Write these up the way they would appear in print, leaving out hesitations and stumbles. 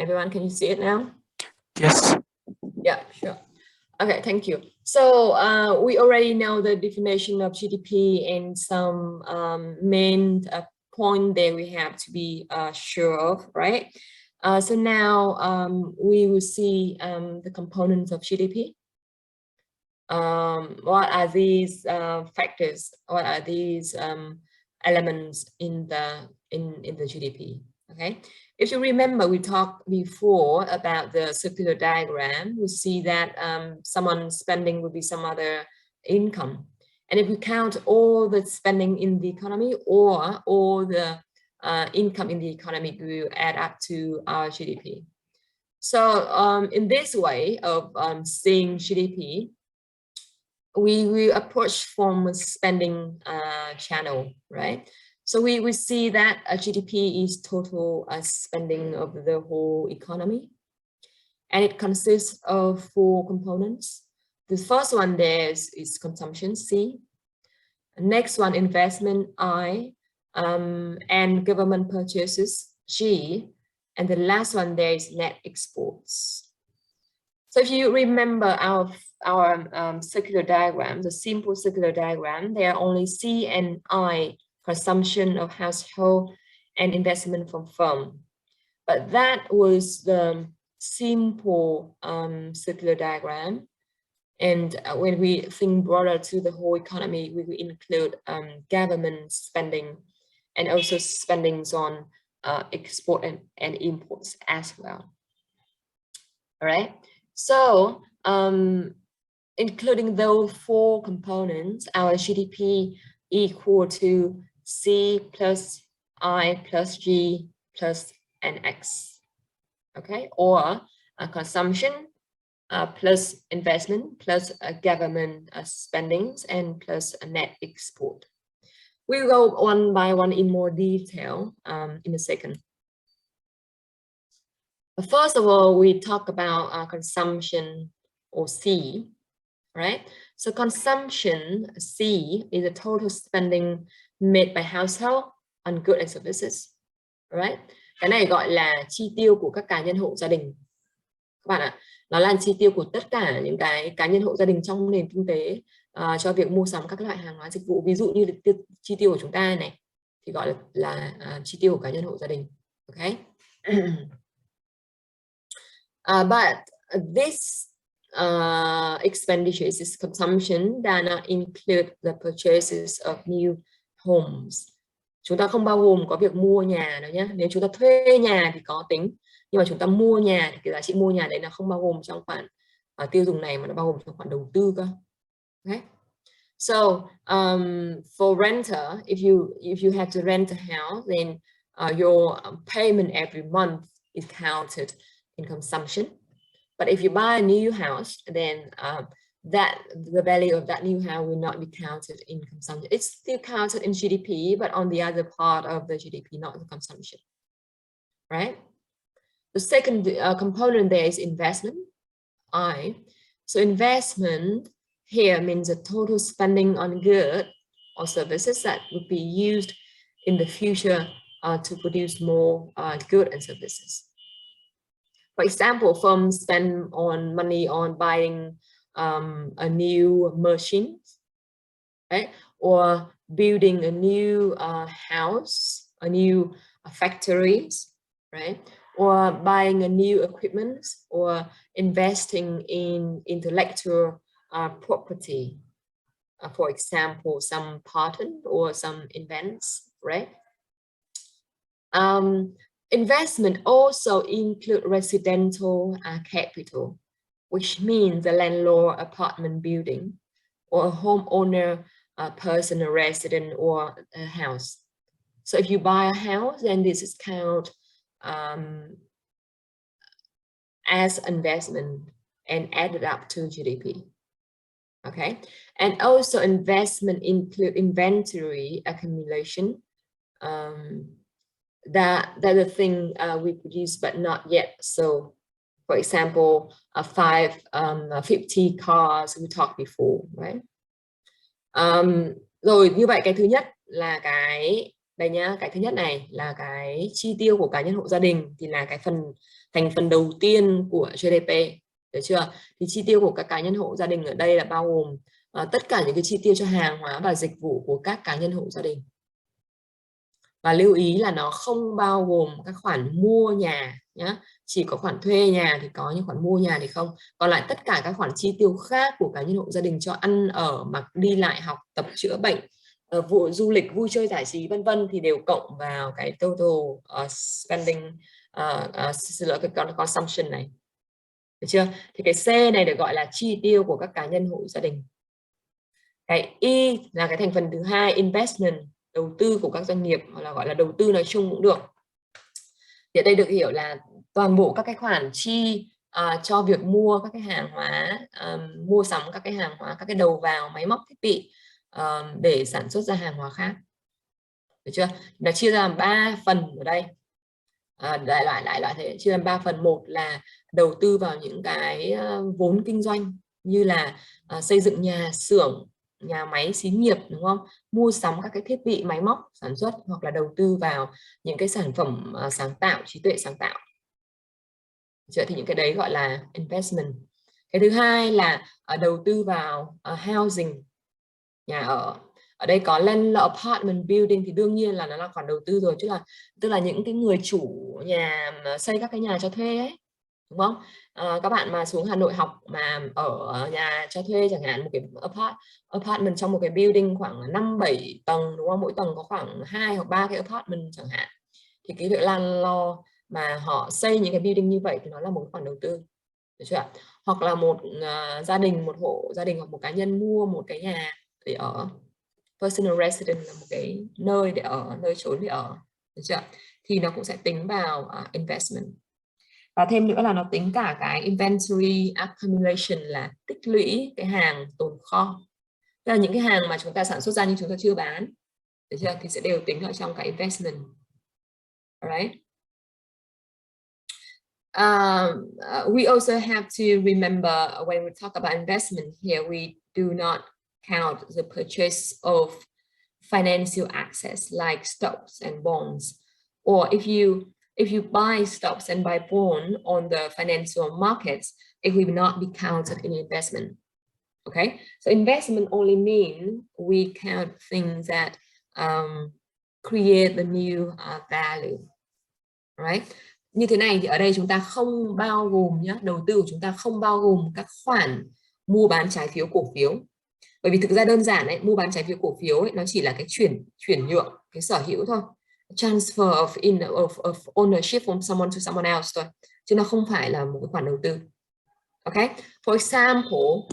Everyone, can you see it now? Yes. Yeah, sure. Okay, thank you. So we already know the definition of GDP and some main point that we have to be sure of, right? So now we will see the components of GDP. What are these factors? What are these elements in the GDP? Okay, if you remember, we talked before about the circular diagram. We see that someone's spending will be some other income, and if we count all the spending in the economy or all the income in the economy, we will add up to our GDP. So in this way of seeing GDP, we will approach from a spending channel, right? So we see that a GDP is total spending of the whole economy, and it consists of 4 components. The first one there is consumption, C. The next one, investment, I, and government purchases, G, and the last one there is net exports. So if you remember our circular diagram, the simple circular diagram, there are only C and I, consumption of household and investment from firm. But that was the simple circular diagram. And when we think broader to the whole economy, we will include government spending and also spendings on export and imports as well. All right. So including those 4 components, our GDP equal to C plus I plus G plus NX, okay? Or consumption plus investment plus government spendings and plus a net export. We'll go one by one in more detail in a second. First of all, we talk about consumption, or C, right? So consumption, C, is the total spending made by household on goods and services, right? Cái này gọi là chi tiêu của các cá nhân hộ gia đình. Các bạn ạ, nó là chi tiêu của tất cả những cái cá nhân hộ gia đình trong nền kinh tế cho việc mua sắm các loại hàng hóa dịch vụ. Ví dụ như chi tiêu của chúng ta này thì gọi là chi tiêu của cá nhân hộ gia đình, okay? But this expenditures, this consumption, does not include the purchases of new homes. Chúng ta không bao gồm có việc mua nhà đâu nhé. Nếu chúng ta thuê nhà thì có tính, nhưng mà chúng ta mua nhà thì cái giá trị mua nhà đấy nó không bao gồm trong khoản tiêu dùng này, mà nó bao gồm trong khoản đầu tư cơ. Okay. So for renter, if you have to rent a house, then your payment every month is counted in consumption. But if you buy a new house, then the value of that new house will not be counted in consumption. It's still counted in GDP, but on the other part of the GDP, not the consumption, right? The second component there is investment, I. So investment here means the total spending on goods or services that would be used in the future to produce more goods and services. For example, firms spend money on buying a new machine, right? Or building a new house, a new factories, right? Or buying a new equipment, or investing in intellectual property. For example, some patent or some invents, right? Investment also include residential capital, which means the landlord apartment building, or a homeowner personal resident or a house. So if you buy a house, then this is counted as investment and added up to GDP. Okay, and also investment include inventory accumulation. That the thing we produce but not yet sold. For example, 50 cars we talked before, right? Rồi như vậy cái thứ nhất là cái Đây nhá, cái thứ nhất này là cái chi tiêu của cá nhân hộ gia đình thì là cái thành phần đầu tiên của GDP, được chưa? Thì chi tiêu của các cá nhân hộ gia đình ở đây là bao gồm tất cả những cái chi tiêu cho hàng hóa và dịch vụ của các cá nhân hộ gia đình. Và lưu ý là nó không bao gồm các khoản mua nhà nhé. Chỉ có khoản thuê nhà thì có, nhưng khoản mua nhà thì không. Còn lại tất cả các khoản chi tiêu khác của cá nhân hộ gia đình cho ăn ở, mặc, đi lại, học tập, chữa bệnh, vụ du lịch, vui chơi giải trí vân vân thì đều cộng vào cái total spending, cái consumption này, được chưa? Thì cái C này được gọi là chi tiêu của các cá nhân hộ gia đình. Cái Y là cái thành phần thứ hai, investment, đầu tư của các doanh nghiệp, hoặc là gọi là đầu tư nói chung cũng được. Thì ở đây được hiểu là toàn bộ các cái khoản chi cho việc mua các cái hàng hóa, mua sắm các cái hàng hóa, các cái đầu vào, máy móc, thiết bị để sản xuất ra hàng hóa khác, được chưa? Nó chia ra làm 3 phần ở đây. Đại loại thế, chia làm 3 phần. Một là đầu tư vào những cái vốn kinh doanh như là xây dựng nhà xưởng, nhà máy, xí nghiệp, đúng không? Mua sắm các cái thiết bị máy móc sản xuất, hoặc là đầu tư vào những cái sản phẩm sáng tạo, trí tuệ sáng tạo. Thì những cái đấy gọi là investment. Cái thứ hai là đầu tư vào housing, nhà ở. Ở đây có land apartment building thì đương nhiên là nó là khoản đầu tư rồi, tức là những cái người chủ nhà mà xây các cái nhà cho thuê ấy, đúng không? Các bạn mà xuống Hà Nội học mà ở nhà cho thuê chẳng hạn, một cái apartment trong một cái building khoảng 5-7 tầng, đúng không? Mỗi tầng có khoảng 2 hoặc 3 cái apartment chẳng hạn, thì cái việc landlord mà họ xây những cái building như vậy thì nó là một khoản đầu tư, được chưa? Hoặc là một gia đình, một hộ gia đình hoặc một cá nhân mua một cái nhà để ở, personal residence là một cái nơi để ở, nơi trốn để ở, được chưa? Thì nó cũng sẽ tính vào investment. Và thêm nữa là nó tính cả cái inventory accumulation, là tích lũy cái hàng tồn kho, tức là những cái hàng mà chúng ta sản xuất ra nhưng chúng ta chưa bán, được chưa? Thì sẽ đều tính ở trong cái investment. Alright. We also have to remember when we talk about investment here, we do not count the purchase of financial assets like stocks and bonds. Or if you buy stocks and buy bond on the financial markets, it will not be counted in investment. Okay, so investment only mean we count things that create the new value, right? Như thế này thì ở đây chúng ta không bao gồm nhé, đầu tư của chúng ta không bao gồm các khoản mua bán trái phiếu cổ phiếu. Bởi vì thực ra đơn giản ấy, mua bán trái phiếu cổ phiếu ấy, nó chỉ là cái chuyển nhượng cái sở hữu thôi, transfer of ownership from someone to someone else thôi, chứ nó không phải là một cái khoản đầu tư. Okay, for example,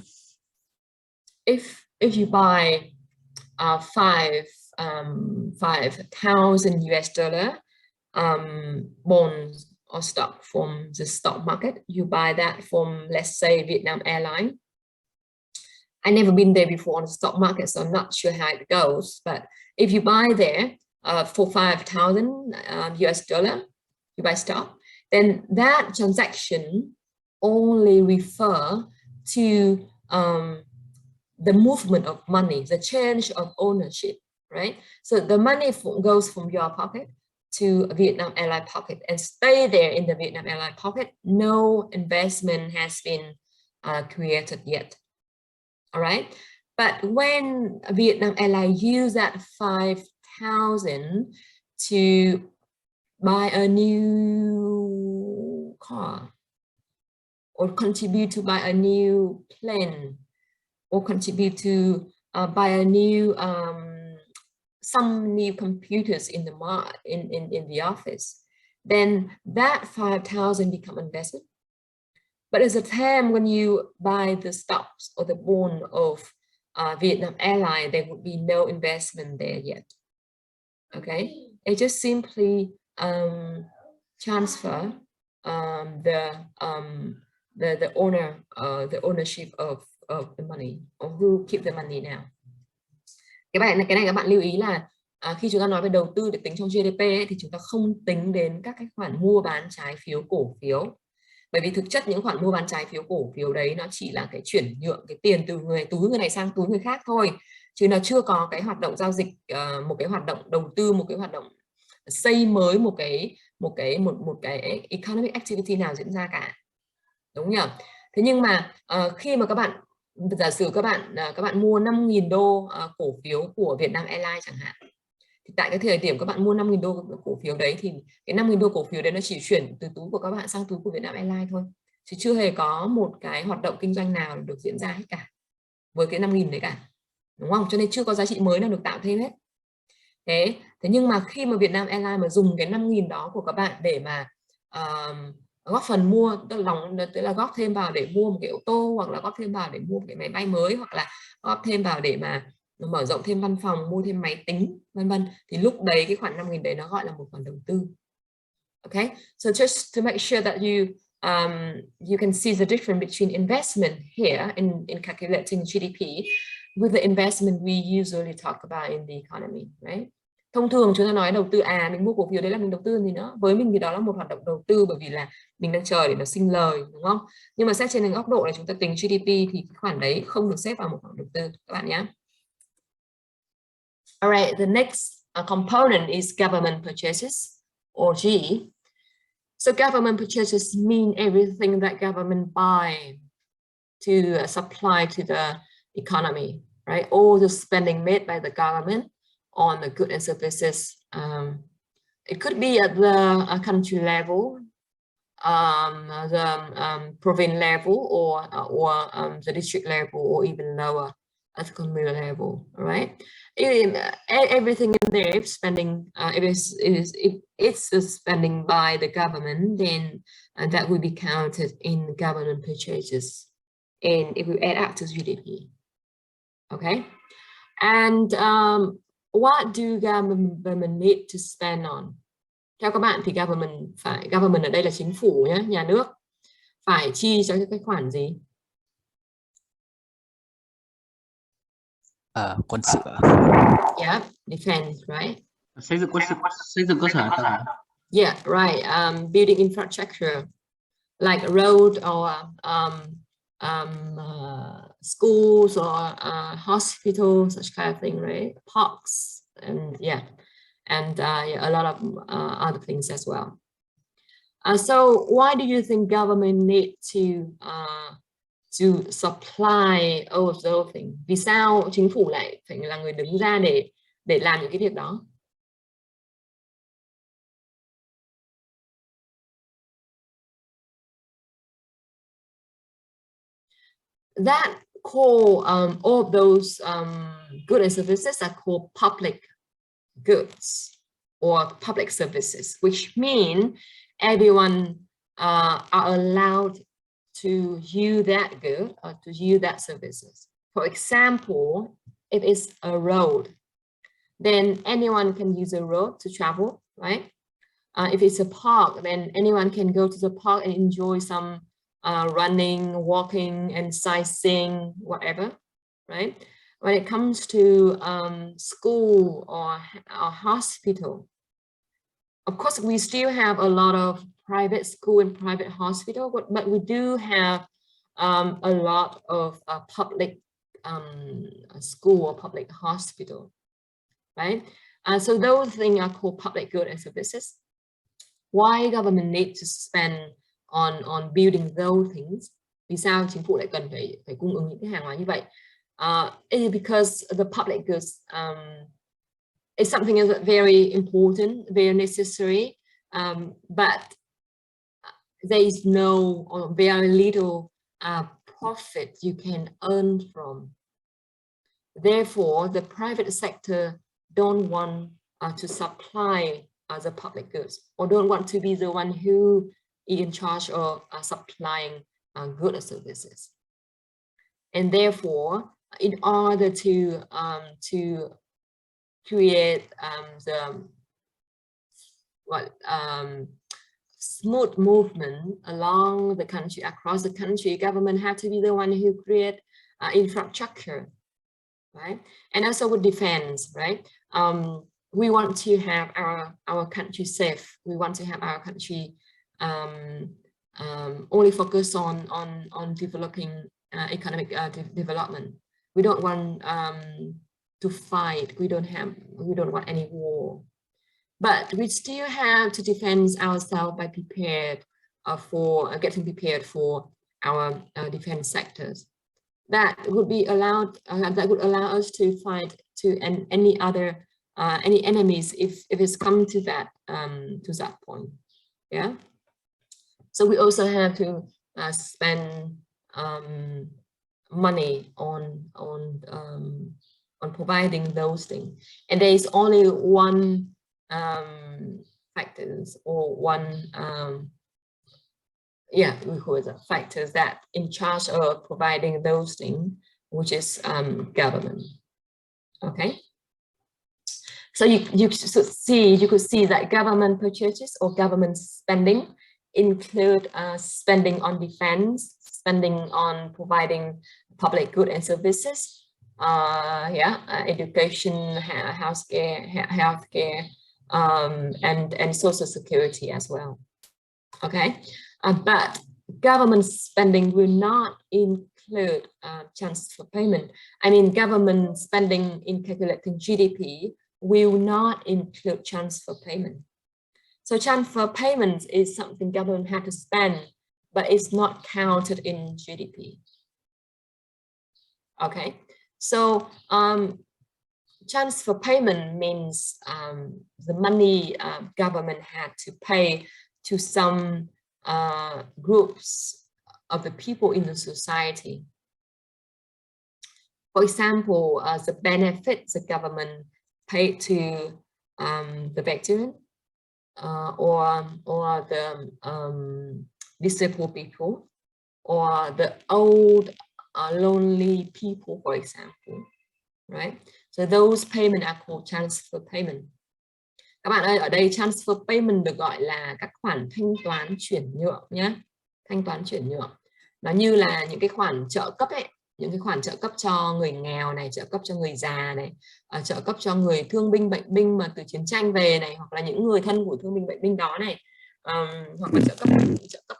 if you buy 5,000 US dollar bonds or stock from the stock market, you buy that from, let's say, Vietnam Airlines. I've never been there before on the stock market, so I'm not sure how it goes. But if you buy there for 5,000 US dollar, you buy stock, then that transaction only refer to the movement of money, the change of ownership, right? So the money goes from your pocket to a Vietnam Airlines pocket and stay there in the Vietnam Airlines pocket. No investment has been created yet. All right, but when Vietnam Airlines use that 5,000 to buy a new car, or contribute to buy a new plane, or contribute to buy a new some new computers in the office, then that 5,000 become investment. But at the time when you buy the stocks or the bond of Vietnam Airlines, there would be no investment there yet. Okay, it just simply transfer the ownership of the money, or who keep the money now. Cái này các bạn lưu ý là khi chúng ta nói về đầu tư để tính trong GDP ấy, thì chúng ta không tính đến các cái khoản mua bán trái phiếu cổ phiếu. Bởi vì thực chất những khoản mua bán trái phiếu cổ phiếu đấy nó chỉ là cái chuyển nhượng cái tiền từ túi người này sang túi người khác thôi, chứ nó chưa có cái hoạt động giao dịch, một cái hoạt động đầu tư, một cái hoạt động xây mới một cái economic activity nào diễn ra cả, đúng nhỉ? Thế nhưng mà khi mà các bạn giả sử các bạn mua 5.000 đô cổ phiếu của Vietnam Airlines chẳng hạn, thì tại cái thời điểm các bạn mua 5.000 đô cổ phiếu đấy thì cái 5.000 đô cổ phiếu đấy nó chỉ chuyển từ túi của các bạn sang túi của Vietnam Airlines thôi, chứ chưa hề có một cái hoạt động kinh doanh nào được diễn ra hết cả với cái 5.000 đấy cả, đúng không? Cho nên chưa có giá trị mới nào được tạo thêm hết. Thế nhưng mà khi mà Vietnam Airlines mà dùng cái 5.000 đó của các bạn để mà góp phần mua, tức là góp thêm vào để mua một cái ô tô, hoặc là góp thêm vào để mua một cái máy bay mới, hoặc là góp thêm vào để mà mở rộng thêm văn phòng, mua thêm máy tính, vân vân, thì lúc đấy cái khoản 5.000 đấy nó gọi là một khoản đầu tư. Okay, so just to make sure that you can see the difference between investment here in calculating GDP with the investment we usually talk about in the economy, right? Thông thường chúng ta nói đầu tư, mình mua cổ phiếu đấy là mình đầu tư gì nữa, với mình thì đó là một hoạt động đầu tư, bởi vì là mình đang chờ để nó sinh lời, đúng không? Nhưng mà xét trên góc độ là chúng ta tính GDP thì cái khoản đấy không được xếp vào một khoản đầu tư các bạn nhé. Alright, the next component is government purchases, or G. So government purchases mean everything that government buy to supply to the economy, right? All the spending made by the government on the goods and services. It could be at the country level, the province level, or the district level, or even lower at the communal level. All right, everything in there, if spending, if it's spending by the government, then that will be counted in government purchases, and it will add up to GDP. Okay, and what do government need to spend on? Theo các bạn thì government ở đây là chính phủ nhé, nhà nước, phải chi cho cái khoản gì? Quân sự. Yeah, defense, right? Xây dựng cơ sở hạ tầng. Yeah, right. Building infrastructure like road or schools or hospitals, such kind of thing, right? Parks, and yeah, a lot of other things as well. So why do you think government need to supply all of those things? Vì sao chính phủ lại phải là người đứng ra để làm những cái việc đó? That all of those goods and services are called public goods or public services, which mean everyone are allowed to use that good or to use that services. For example, if it's a road, then anyone can use a road to travel, right? If it's a park, then anyone can go to the park and enjoy some running, walking, and sightseeing, whatever, right? When it comes to school or hospital, of course, we still have a lot of private school and private hospital, but we do have a lot of public school or public hospital, right? So those things are called public goods and services. Why government needs to spend on building those things? Vì sao chính phủ lại cần phải cung ứng những cái hàng hóa như vậy? Because the public goods is something that's very important, very necessary, but there is no or very little profit you can earn from. Therefore, the private sector don't want to supply the public goods, or don't want to be the one who is in charge of supplying goods and services. And therefore, in order to create smooth movement along the country, across the country, government have to be the one who create infrastructure, right? And also with defense, right? We want to have our country safe. We want to have our country only focus on developing economic development. We don't want to fight. We don't want any war. But we still have to defend ourselves by getting prepared for our defense sectors. That would allow us to fight any enemies if it's come to that point. Yeah. So we also have to spend money on providing those things, and there is only one factors or one we call it factors that in charge of providing those things, which is government. Okay, so you could see that government purchases or government spending include spending on defense, spending on providing public goods and services, education, healthcare, and social security as well. Okay, but government spending will not include transfer payment. I mean, government spending in calculating GDP will not include transfer payment. So transfer payments is something government had to spend, but it's not counted in GDP. Okay, so transfer payment means the money government had to pay to some groups of the people in the society. For example, the benefits the government paid to the veteran or the disabled people, or the old lonely people, for example, right? So those payment are called transfer payment. Các bạn ơi, ở đây transfer payment được gọi là các khoản thanh toán chuyển nhượng nhé. Thanh toán chuyển nhượng nó như là những cái khoản trợ cấp ấy, những cái khoản trợ cấp cho người nghèo này, trợ cấp cho người già này, trợ cấp cho người thương binh bệnh binh mà từ chiến tranh về này, hoặc là những người thân của thương binh bệnh binh đó này, hoặc là trợ cấp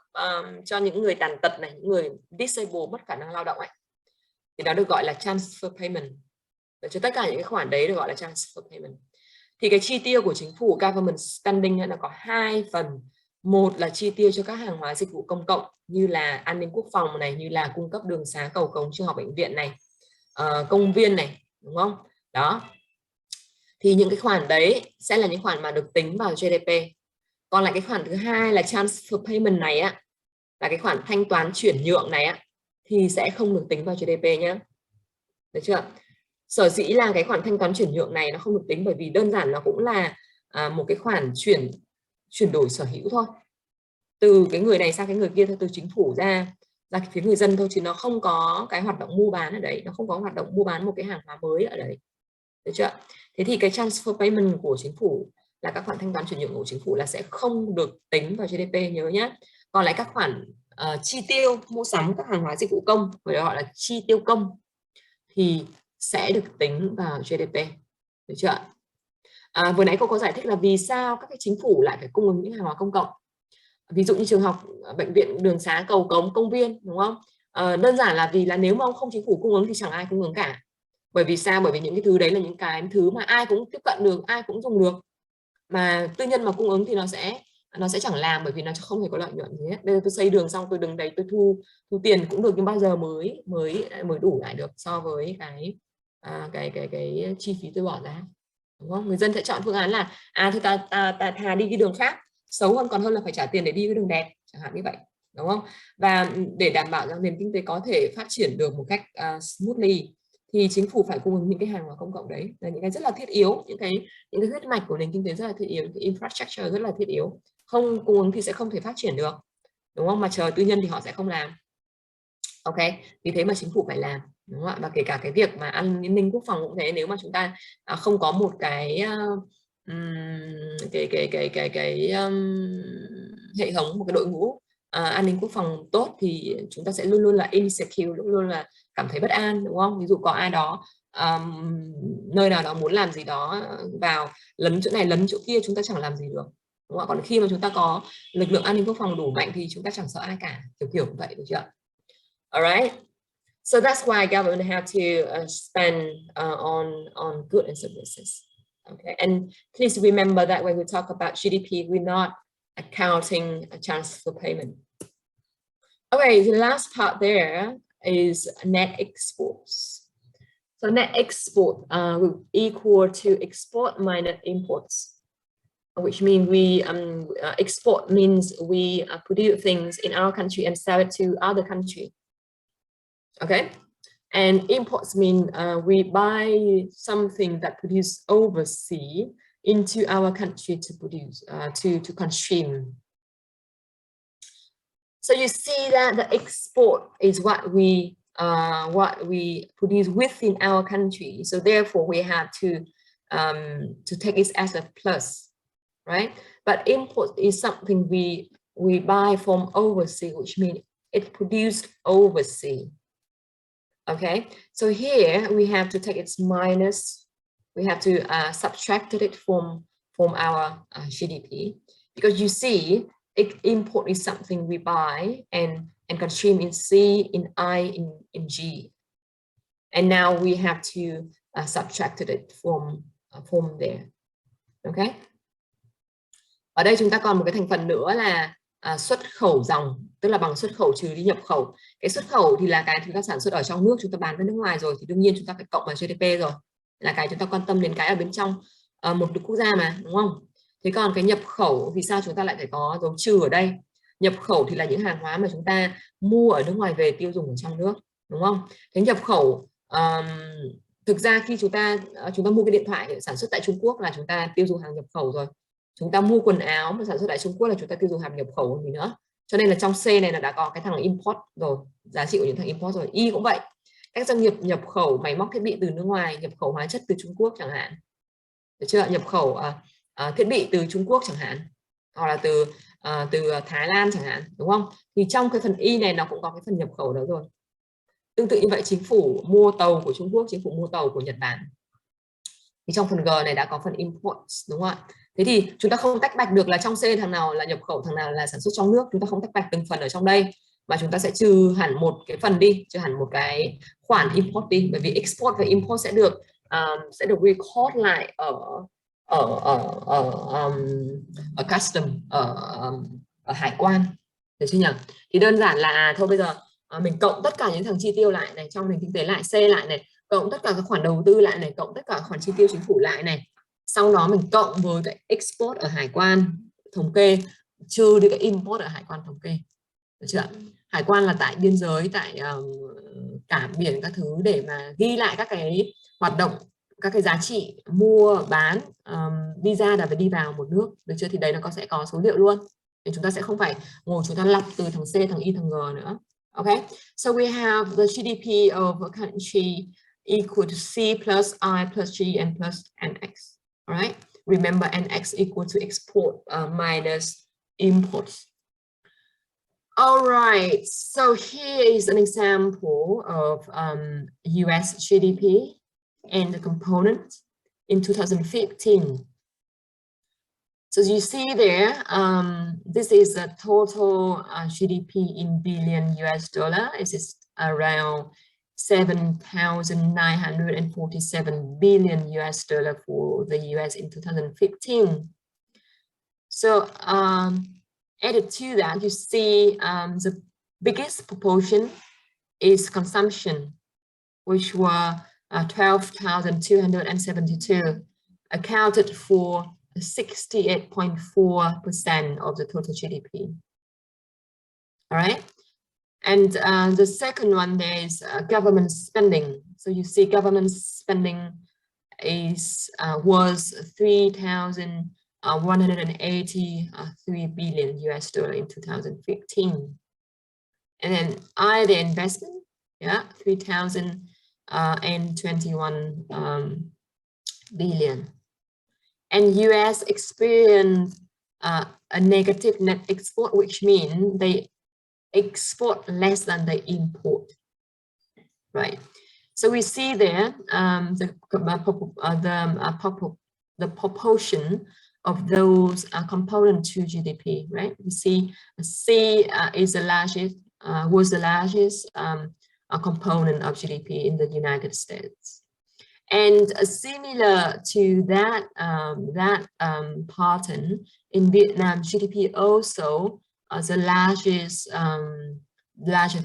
cho những người tàn tật này, những người disabled, mất khả năng lao động ấy, thì đó được gọi là transfer payment. Để cho tất cả những cái khoản đấy được gọi là transfer payment. Thì cái chi tiêu của chính phủ government spending là có hai phần. Một là chi tiêu cho các hàng hóa dịch vụ công cộng như là an ninh quốc phòng này, như là cung cấp đường xá cầu cống trường học bệnh viện này, công viên này, đúng không? Đó. Thì những cái khoản đấy sẽ là những khoản mà được tính vào GDP. Còn lại cái khoản thứ hai là transfer payment này á, là cái khoản thanh toán chuyển nhượng này á, thì sẽ không được tính vào GDP nhé. Được chưa? Sở dĩ là cái khoản thanh toán chuyển nhượng này nó không được tính bởi vì đơn giản nó cũng là một cái khoản chuyển đổi sở hữu thôi, từ cái người này sang cái người kia thôi, từ chính phủ ra phía người dân thôi, chứ nó không có cái hoạt động mua bán ở đấy, nó không có hoạt động mua bán một cái hàng hóa mới ở đấy. Được chưa? Thế thì cái transfer payment của chính phủ là các khoản thanh toán chuyển nhượng của chính phủ là sẽ không được tính vào GDP, nhớ nhé. Còn lại các khoản chi tiêu mua sắm các hàng hóa dịch vụ công, gọi là chi tiêu công, thì sẽ được tính vào GDP. Được chưa? Vừa nãy cô có giải thích là vì sao các cái chính phủ lại phải cung ứng những hàng hóa công cộng, ví dụ như trường học, bệnh viện, đường xá, cầu cống, công viên, đúng không? Đơn giản là vì là nếu mà không chính phủ cung ứng thì chẳng ai cung ứng cả. Bởi vì sao? Bởi vì những cái thứ đấy là những cái thứ mà ai cũng tiếp cận được, ai cũng dùng được. Mà tư nhân mà cung ứng thì nó sẽ chẳng làm, bởi vì nó không hề có lợi nhuận gì hết. Bây giờ tôi xây đường xong tôi đứng đấy tôi thu tiền cũng được, nhưng bao giờ mới đủ lại được so với cái chi phí tôi bỏ ra, đúng không? Người dân sẽ chọn phương án là thôi ta thà đi cái đường khác xấu hơn còn hơn là phải trả tiền để đi cái đường đẹp, chẳng hạn như vậy, đúng không? Và để đảm bảo rằng nền kinh tế có thể phát triển được một cách smoothly thì chính phủ phải cung ứng những cái hàng hóa công cộng đấy, là những cái rất là thiết yếu, những cái huyết mạch của nền kinh tế rất là thiết yếu, những cái infrastructure rất là thiết yếu. Không cung ứng thì sẽ không thể phát triển được, đúng không? Mà chờ tư nhân thì họ sẽ không làm. Ok, vì thế mà chính phủ phải làm, đúng không ạ? Và kể cả cái việc mà an ninh quốc phòng cũng thế, nếu mà chúng ta không có một cái hệ thống, một cái đội ngũ an ninh quốc phòng tốt thì chúng ta sẽ luôn luôn là insecure, luôn luôn là cảm thấy bất an, đúng không? Ví dụ có ai đó nơi nào đó muốn làm gì đó vào, lấn chỗ này lấn chỗ kia, chúng ta chẳng làm gì được, đúng không? Còn khi mà chúng ta có lực lượng an ninh quốc phòng đủ mạnh thì chúng ta chẳng sợ ai cả, kiểu như vậy, được chưa? Alright. So that's why government have to spend on goods and services. Okay, and please remember that when we talk about GDP, we're not accounting a transfer payment. Okay, the last part there is net exports. So net export will equal to export minus imports, which means we export means we produce things in our country and sell it to other country. Okay, and imports mean we buy something that produced overseas into our country to produce to consume. So you see that the export is what we produce within our country. So therefore we have to take it as a plus, right? But import is something we buy from overseas, which means it's produced overseas. Okay, so here we have to take its minus, we have to subtract it from our GDP, because you see import is something we buy and consume in C, in I, in G, and now we have to subtract it from there. Okay, ở đây chúng ta còn một cái thành phần nữa là xuất khẩu dòng, tức là bằng xuất khẩu trừ đi nhập khẩu. Cái xuất khẩu thì là cái chúng ta sản xuất ở trong nước, chúng ta bán với nước ngoài rồi thì đương nhiên chúng ta phải cộng vào GDP rồi, là cái chúng ta quan tâm đến cái ở bên trong một quốc gia mà, đúng không? Thế còn cái nhập khẩu vì sao chúng ta lại phải có dấu trừ ở đây? Nhập khẩu thì là những hàng hóa mà chúng ta mua ở nước ngoài về tiêu dùng ở trong nước, đúng không? Thế nhập khẩu thực ra khi chúng ta mua cái điện thoại sản xuất tại Trung Quốc là chúng ta tiêu dùng hàng nhập khẩu rồi. Chúng ta mua quần áo mà sản xuất tại Trung Quốc là chúng ta tiêu dùng hàng nhập khẩu còn gì nữa. Cho nên là trong C này là đã có cái thằng import rồi, giá trị của những thằng import rồi. Y cũng vậy, các doanh nghiệp nhập khẩu máy móc thiết bị từ nước ngoài, nhập khẩu hóa chất từ Trung Quốc chẳng hạn, được chưa? Nhập khẩu thiết bị từ Trung Quốc chẳng hạn, hoặc là từ Thái Lan chẳng hạn, đúng không? Thì trong cái phần Y này nó cũng có cái phần nhập khẩu đó rồi. Tương tự như vậy, chính phủ mua tàu của Trung Quốc, chính phủ mua tàu của Nhật Bản, thì trong phần G này đã có phần import, đúng không ạ? Thế thì chúng ta không tách bạch được là trong C thằng nào là nhập khẩu, thằng nào là sản xuất trong nước. Chúng ta không tách bạch từng phần ở trong đây, mà chúng ta sẽ trừ hẳn một cái phần đi, trừ hẳn một cái khoản import đi, bởi vì export và import sẽ được record lại ở custom, ở hải quan, được chưa nhỉ? Thì đơn giản là thôi bây giờ mình cộng tất cả những thằng chi tiêu lại này, trong nền kinh tế lại C lại này, cộng tất cả các khoản đầu tư lại này, cộng tất cả khoản chi tiêu chính phủ lại này, sau đó mình cộng với cái export ở hải quan thống kê, trừ đi cái import ở hải quan thống kê, được chưa? Hải quan là tại biên giới, tại cảng biển các thứ, để mà ghi lại các cái hoạt động, các cái giá trị mua bán, đi ra là phải đi vào một nước, được chưa? Thì đấy nó sẽ có số liệu luôn, thì chúng ta sẽ không phải ngồi chúng ta lọc từ thằng C, thằng Y, thằng G nữa. Okay, so we have the GDP of a country equal to C plus I plus G and plus NX. All right, remember NX equal to export minus imports. All right, so here is an example of US GDP and the component in 2015. So you see there, this is a total GDP in billion US dollar. It is around 7,947 billion US dollar for the US in 2015. So added to that, you see the biggest proportion is consumption, which were 12,272, accounted for 68.4% of the total GDP. All right, and the second one, there is government spending. So you see government spending was 3,183 billion US dollar in 2015. And then I, the investment, yeah, 3,021 billion. And US experienced a negative net export, which means they export less than they import, right? So we see there the proportion of those components to GDP, right? We see C is the largest, was the largest, component of GDP in the United States. And similar to that pattern, in Vietnam, GDP also the largest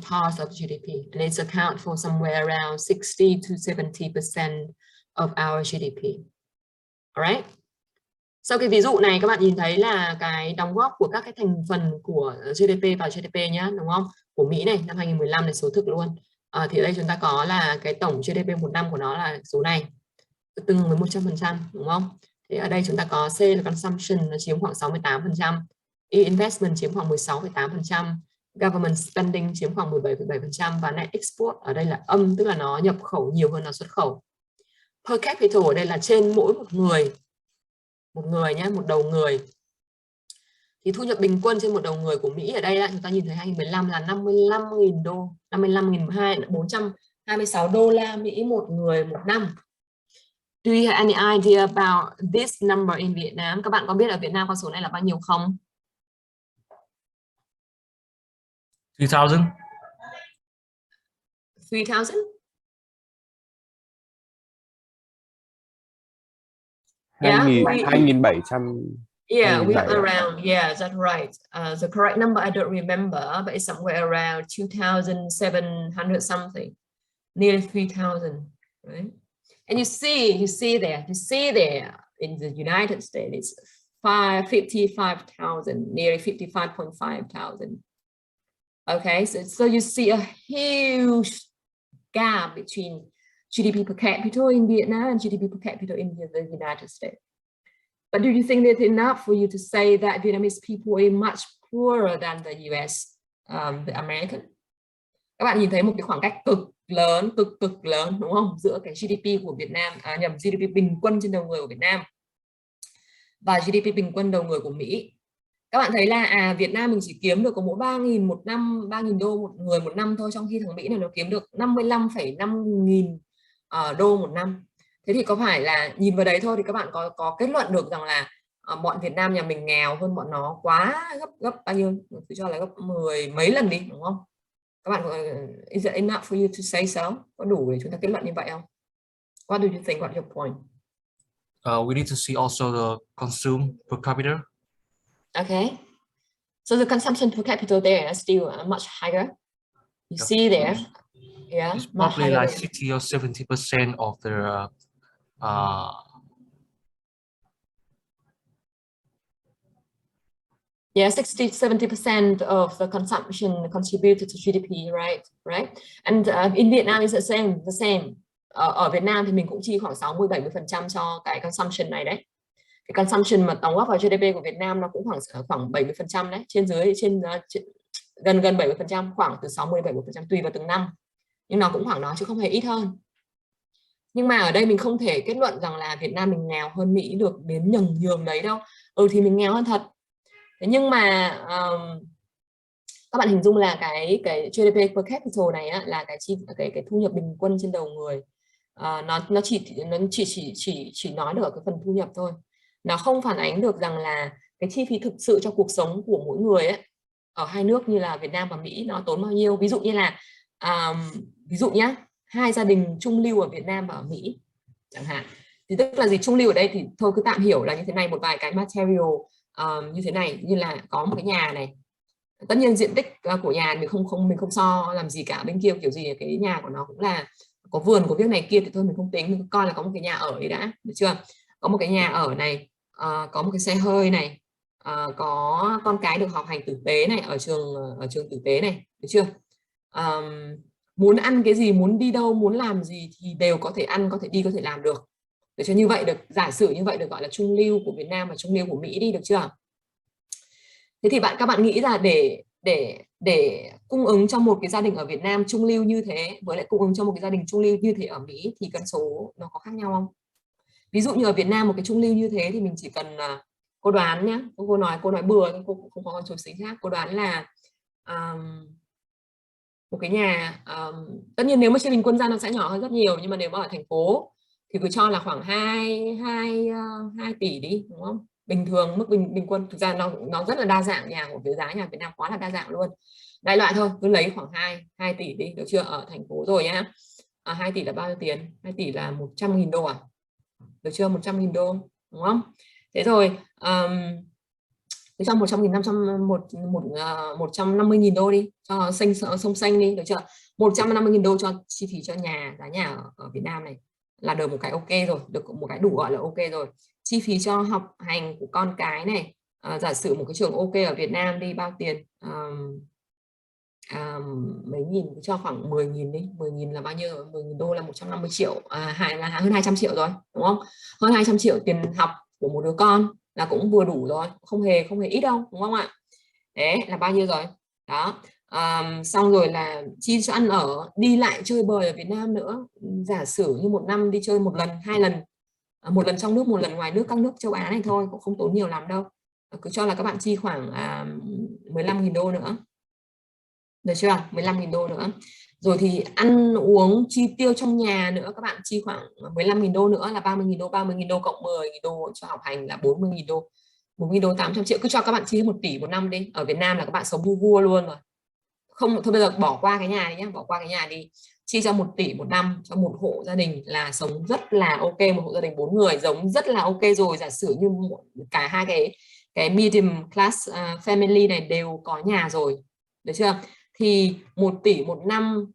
part of GDP, and it's account for somewhere around 60 to 70% of our GDP. Alright. Sau cái ví dụ này các bạn nhìn thấy là cái đóng góp của các cái thành phần của GDP vào GDP nhá, đúng không? Của Mỹ này, năm 2015 là số thực luôn. Thì ở đây chúng ta có là cái tổng GDP một năm của nó là số này, tương với 100%, đúng không? Thì ở đây chúng ta có C là consumption, nó chiếm khoảng 68%, investment chiếm khoảng 16,8%, government spending chiếm khoảng 17,7%, và net export ở đây là âm, tức là nó nhập khẩu nhiều hơn là xuất khẩu. Per capita ở đây là trên mỗi một người nhé, một đầu người. Thì thu nhập bình quân trên một đầu người của Mỹ ở đây chúng ta nhìn thấy 2015 là 55.000 đô, 55.426 đô la Mỹ một người một năm. Do you have any idea about this number in Vietnam? Các bạn có biết ở Việt Nam con số này là bao nhiêu không? 3,000. 3,000? Yeah, 2.700. Yeah, we are around. Yeah, that's right. The correct number I don't remember, but it's somewhere around 2,700 something, nearly 3,000, right? And you see there in the United States, it's 55,000, nearly 55,500. Okay, so you see a huge gap between GDP per capita in Vietnam and GDP per capita in the United States. But do you think that's enough for you to say that Vietnamese people are much poorer than the US, the American? Các bạn nhìn thấy một cái khoảng cách cực lớn, đúng không? Giữa cái GDP của Việt Nam, GDP bình quân trên đầu người của Việt Nam và GDP bình quân đầu người của Mỹ. Các bạn thấy là Việt Nam mình chỉ kiếm được có mỗi 3.000 một năm, 3.000 đô một người một năm thôi, trong khi thằng Mỹ này nó kiếm được 55,5 nghìn đô một năm. Thế thì có phải là nhìn vào đấy thôi thì các bạn có kết luận được rằng là bọn Việt Nam nhà mình nghèo hơn bọn nó quá gấp bao nhiêu? Tôi cho là gấp 10 mấy lần đi, đúng không? Các bạn is it enough for you to say so? Có đủ để chúng ta kết luận như vậy không? What do you think? What's your point? We need to see also the consume per capita. Okay. So the consumption per capita there is still much higher. You see there. Yeah. It's probably like 60 or 70% of their yeah, 60-70% of the consumption contributed to GDP, right? And in Vietnam is the same. Ở Việt Nam thì mình cũng chi khoảng 60-70% cho cái consumption này đấy. Cái consumption mà đóng góp vào GDP của Việt Nam nó cũng khoảng 70% đấy, gần 70%, khoảng từ 60-70% tùy vào từng năm. Nhưng nó cũng khoảng đó chứ không hề ít hơn. Nhưng mà ở đây mình không thể kết luận rằng là Việt Nam mình nghèo hơn Mỹ được đến nhường đấy đâu. Thì mình nghèo hơn thật. Thế nhưng mà các bạn hình dung là cái GDP per capita này á, là cái thu nhập bình quân trên đầu người, nó chỉ nói được cái phần thu nhập thôi. Nó không phản ánh được rằng là cái chi phí thực sự cho cuộc sống của mỗi người ấy, ở hai nước như là Việt Nam và Mỹ nó tốn bao nhiêu. Ví dụ như là ví dụ nhá, hai gia đình trung lưu ở Việt Nam và ở Mỹ chẳng hạn, thì tức là gì? Trung lưu ở đây thì thôi cứ tạm hiểu là như thế này, một vài cái material như thế này, như là có một cái nhà này, tất nhiên diện tích của nhà mình không so làm gì cả, bên kia kiểu gì cái nhà của nó cũng là có vườn có việc này kia thì thôi mình không tính, mình coi là có một cái nhà ở đấy đã, được chưa? Có một cái nhà ở này, có một cái xe hơi này, có con cái được học hành tử tế này, ở trường tử tế này, được chưa? Muốn ăn cái gì, muốn đi đâu, muốn làm gì thì đều có thể ăn, có thể đi, có thể làm được. Để cho như vậy được, giả sử như vậy được gọi là trung lưu của Việt Nam và trung lưu của Mỹ đi, được chưa? Thế thì các bạn nghĩ là để cung ứng cho một cái gia đình ở Việt Nam trung lưu như thế với lại cung ứng cho một cái gia đình trung lưu như thế ở Mỹ thì cân số nó có khác nhau không? Ví dụ như ở Việt Nam một cái trung lưu như thế thì mình chỉ cần cô đoán nhá, cô nói bừa, cô không có con số chính xác, cô đoán là một cái nhà, tất nhiên nếu mà trên bình quân ra nó sẽ nhỏ hơn rất nhiều, nhưng mà nếu mà ở thành phố thì cứ cho là khoảng 2 tỷ đi, đúng không? bình thường, mức bình quân thực ra nó rất là đa dạng, nhà của cái giá nhà Việt Nam quá là đa dạng luôn. Đại loại thôi, cứ lấy khoảng 2 tỷ đi, được chưa, ở thành phố rồi nhá. 2 tỷ là bao nhiêu tiền? 2 tỷ là 100.000 đô à? Được chưa, 100.000 đô đúng không? Thế rồi trong 100.000, 150.000 đô đi cho sông xanh đi, được chưa? 150.000 đô cho chi phí cho giá nhà ở Việt Nam này là được một cái ok rồi, được một cái đủ gọi là ok rồi. Chi phí cho học hành của con cái này, giả sử một cái trường ok ở Việt Nam đi, bao tiền? Mấy nghìn, cho khoảng 10.000 đi, 10.000 là bao nhiêu? 10.000 đô là 150 triệu, là hơn 200 triệu rồi đúng không? Hơn 200 triệu tiền học của một đứa con là cũng vừa đủ rồi, không hề ít đâu đúng không ạ? Đấy là bao nhiêu rồi đó. Xong rồi là chi cho ăn ở, đi lại chơi bời ở Việt Nam nữa, giả sử như một năm đi chơi 1 lần 2 lần, 1 lần trong nước 1 lần ngoài nước, các nước châu Á này thôi, cũng không tốn nhiều lắm đâu. Cứ cho là các bạn chi khoảng 15.000 đô nữa, được chưa? 15.000 đô nữa. Rồi thì ăn uống chi tiêu trong nhà nữa, các bạn chi khoảng 15.000 đô nữa là 30.000 đô, 30.000 đô cộng 10.000 đô cho học hành là 40.000 đô. 1.000 đô 800 triệu, cứ cho các bạn chi 1 tỷ một năm đi. Ở Việt Nam là các bạn sống vu vua luôn rồi. Không, thôi bây giờ bỏ qua cái nhà đi nhé, bỏ qua cái nhà đi. Chi cho 1 tỷ một năm cho một hộ gia đình là sống rất là ok, một hộ gia đình 4 người giống rất là ok rồi. Giả sử như cả hai cái medium class family này đều có nhà rồi, được chưa? Thì 1 tỷ một năm,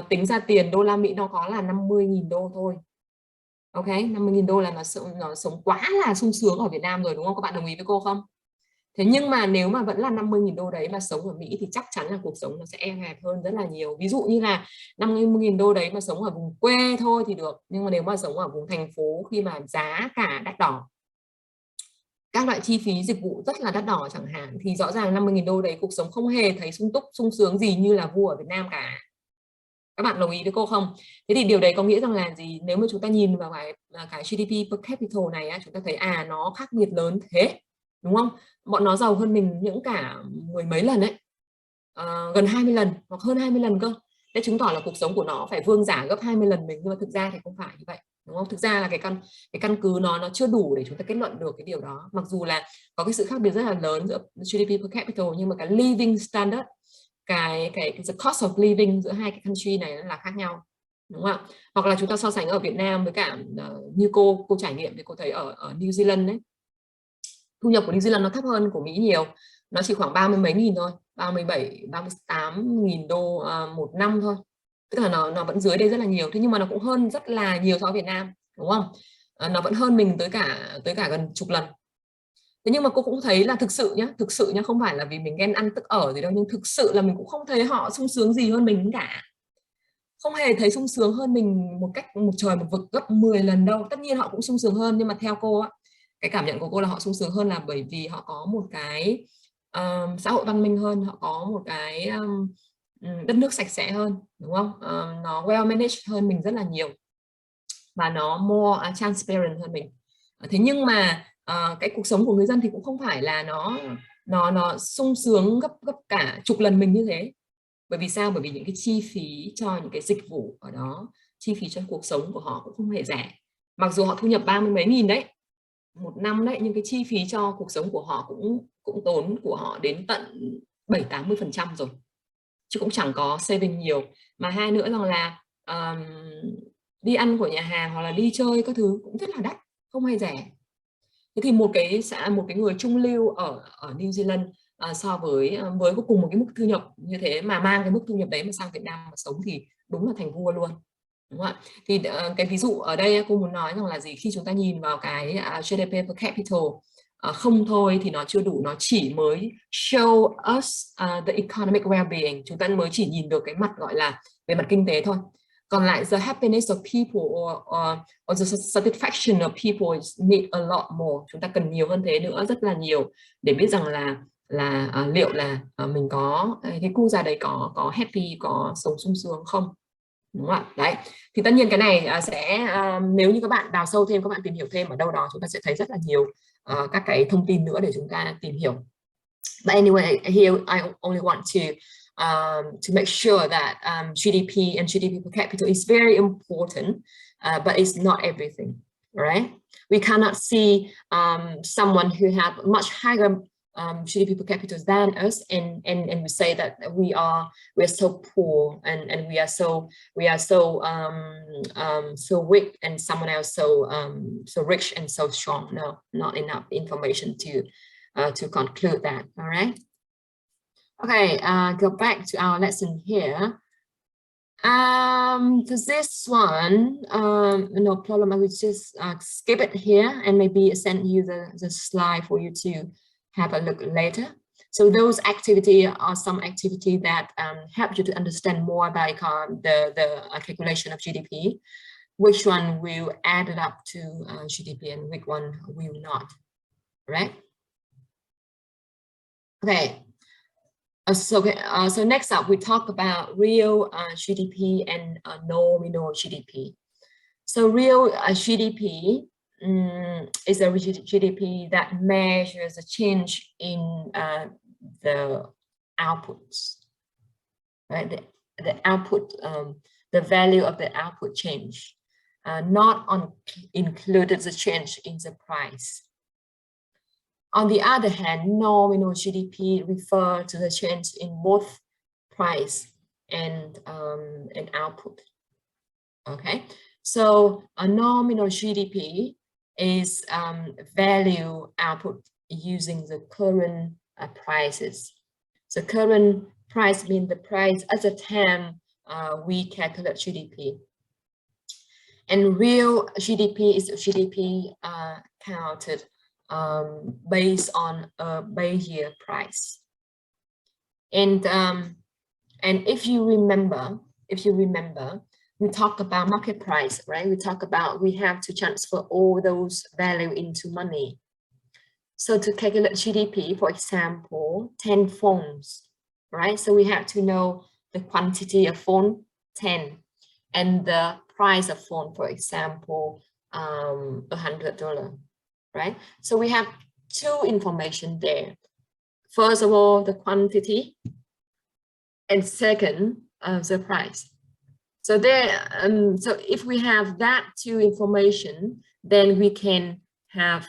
tính ra tiền đô la Mỹ nó có là 50.000 đô thôi. Ok, 50.000 đô là nó sống quá là sung sướng ở Việt Nam rồi đúng không? Các bạn đồng ý với cô không? Thế nhưng mà nếu mà vẫn là 50.000 đô đấy mà sống ở Mỹ thì chắc chắn là cuộc sống nó sẽ eo hẹp hơn rất là nhiều. Ví dụ như là 50.000 đô đấy mà sống ở vùng quê thôi thì được. Nhưng mà nếu mà sống ở vùng thành phố, khi mà giá cả đắt đỏ, các loại chi phí dịch vụ rất là đắt đỏ chẳng hạn, thì rõ ràng 50.000 đô đấy cuộc sống không hề thấy sung túc, sung sướng gì như là vua ở Việt Nam cả. Các bạn đồng ý với cô không? Thế thì điều đấy có nghĩa rằng là gì? Nếu mà chúng ta nhìn vào cái GDP per capita này á, chúng ta thấy nó khác biệt lớn thế, đúng không? Bọn nó giàu hơn mình những cả 10 mấy lần đấy, gần 20 lần hoặc hơn 20 lần cơ. Thế chứng tỏ là cuộc sống của nó phải vương giả gấp 20 lần mình, nhưng mà thực ra thì không phải như vậy, đúng không? Thực ra là cái căn cứ nó chưa đủ để chúng ta kết luận được cái điều đó. Mặc dù là có cái sự khác biệt rất là lớn giữa GDP per capita, nhưng mà cái living standard, cái the cost of living giữa hai cái country này là khác nhau, đúng không ạ? Hoặc là chúng ta so sánh ở Việt Nam với cả như cô trải nghiệm thì cô thấy ở New Zealand đấy, thu nhập của New Zealand nó thấp hơn của Mỹ nhiều, nó chỉ khoảng 30 mấy nghìn thôi, 37, 38.000 đô một năm thôi, tức là nó vẫn dưới đây rất là nhiều. Thế nhưng mà nó cũng hơn rất là nhiều so với Việt Nam, đúng không? Nó vẫn hơn mình tới cả gần chục lần. Thế nhưng mà cô cũng thấy là thực sự nhá, không phải là vì mình ghen ăn tức ở gì đâu, nhưng thực sự là mình cũng không thấy họ sung sướng gì hơn mình cả, không hề thấy sung sướng hơn mình một cách một trời một vực gấp 10 lần đâu. Tất nhiên họ cũng sung sướng hơn, nhưng mà theo cô á, cái cảm nhận của cô là họ sung sướng hơn là bởi vì họ có một cái xã hội văn minh hơn, họ có một cái đất nước sạch sẽ hơn, đúng không? Nó well managed hơn mình rất là nhiều, và nó more transparent hơn mình. Thế nhưng mà cái cuộc sống của người dân thì cũng không phải là nó sung sướng gấp cả chục lần mình như thế. Bởi vì sao? Bởi vì những cái chi phí cho những cái dịch vụ ở đó, chi phí cho cuộc sống của họ cũng không hề rẻ. Mặc dù họ thu nhập 30 mấy nghìn đấy một năm đấy, nhưng cái chi phí cho cuộc sống của họ cũng tốn của họ đến tận 70-80% rồi, chứ cũng chẳng có saving nhiều. Mà hai nữa rằng là đi ăn của nhà hàng hoặc là đi chơi các thứ cũng rất là đắt, không hề rẻ. Thế thì một cái người trung lưu ở New Zealand so với cùng một cái mức thu nhập như thế, mà mang cái mức thu nhập đấy mà sang Việt Nam mà sống thì đúng là thành vua luôn, đúng không ạ? Thì cái ví dụ ở đây cô muốn nói rằng là gì, khi chúng ta nhìn vào cái GDP per capita không thôi thì nó chưa đủ, nó chỉ mới show us the economic well-being, chúng ta mới chỉ nhìn được cái mặt gọi là về mặt kinh tế thôi. Còn lại the happiness of people or the satisfaction of people need a lot more. Chúng ta cần nhiều hơn thế nữa, rất là nhiều, để biết rằng là liệu là mình có cái quốc gia đấy có happy, có sống sung sướng không, đúng không ạ? Đấy, thì tất nhiên cái này sẽ nếu như các bạn đào sâu thêm, các bạn tìm hiểu thêm ở đâu đó, chúng ta sẽ thấy rất là nhiều các cái thông tin nữa để chúng ta tìm hiểu. But anyway, here I only want to make sure that GDP and GDP per capita is very important, but it's not everything. right? We cannot see someone who have much higher GDP per capita than us, and we say that we're so poor and we are so so weak, and someone else so rich and so strong. No, not enough information to conclude that. All right. Okay, go back to our lesson here. For this one, no problem. I will just skip it here and maybe send you the slide for you to have a look later. So those activity are some activity that help you to understand more about the calculation of GDP. Which one will add it up to GDP and which one will not, right? Okay. So next up, we talk about real GDP and nominal GDP. So real GDP is a GDP that measures the change in the outputs, right? The output, the value of the output change, not included the change in the price. On the other hand, nominal GDP refer to the change in both price and output. Okay, so a nominal GDP is value output using the current prices. So current price means the price at the time we calculate GDP. And real GDP is GDP counted based on a base year price. And if you remember, we talk about market price, right? We talk about we have to transfer all those value into money. So to calculate GDP, for example, 10 phones, right? So we have to know the quantity of phone 10 and the price of phone, for example, $100. Right? So we have two information there. First of all, the quantity, and second, the price. So there, so if we have that two information, then we can have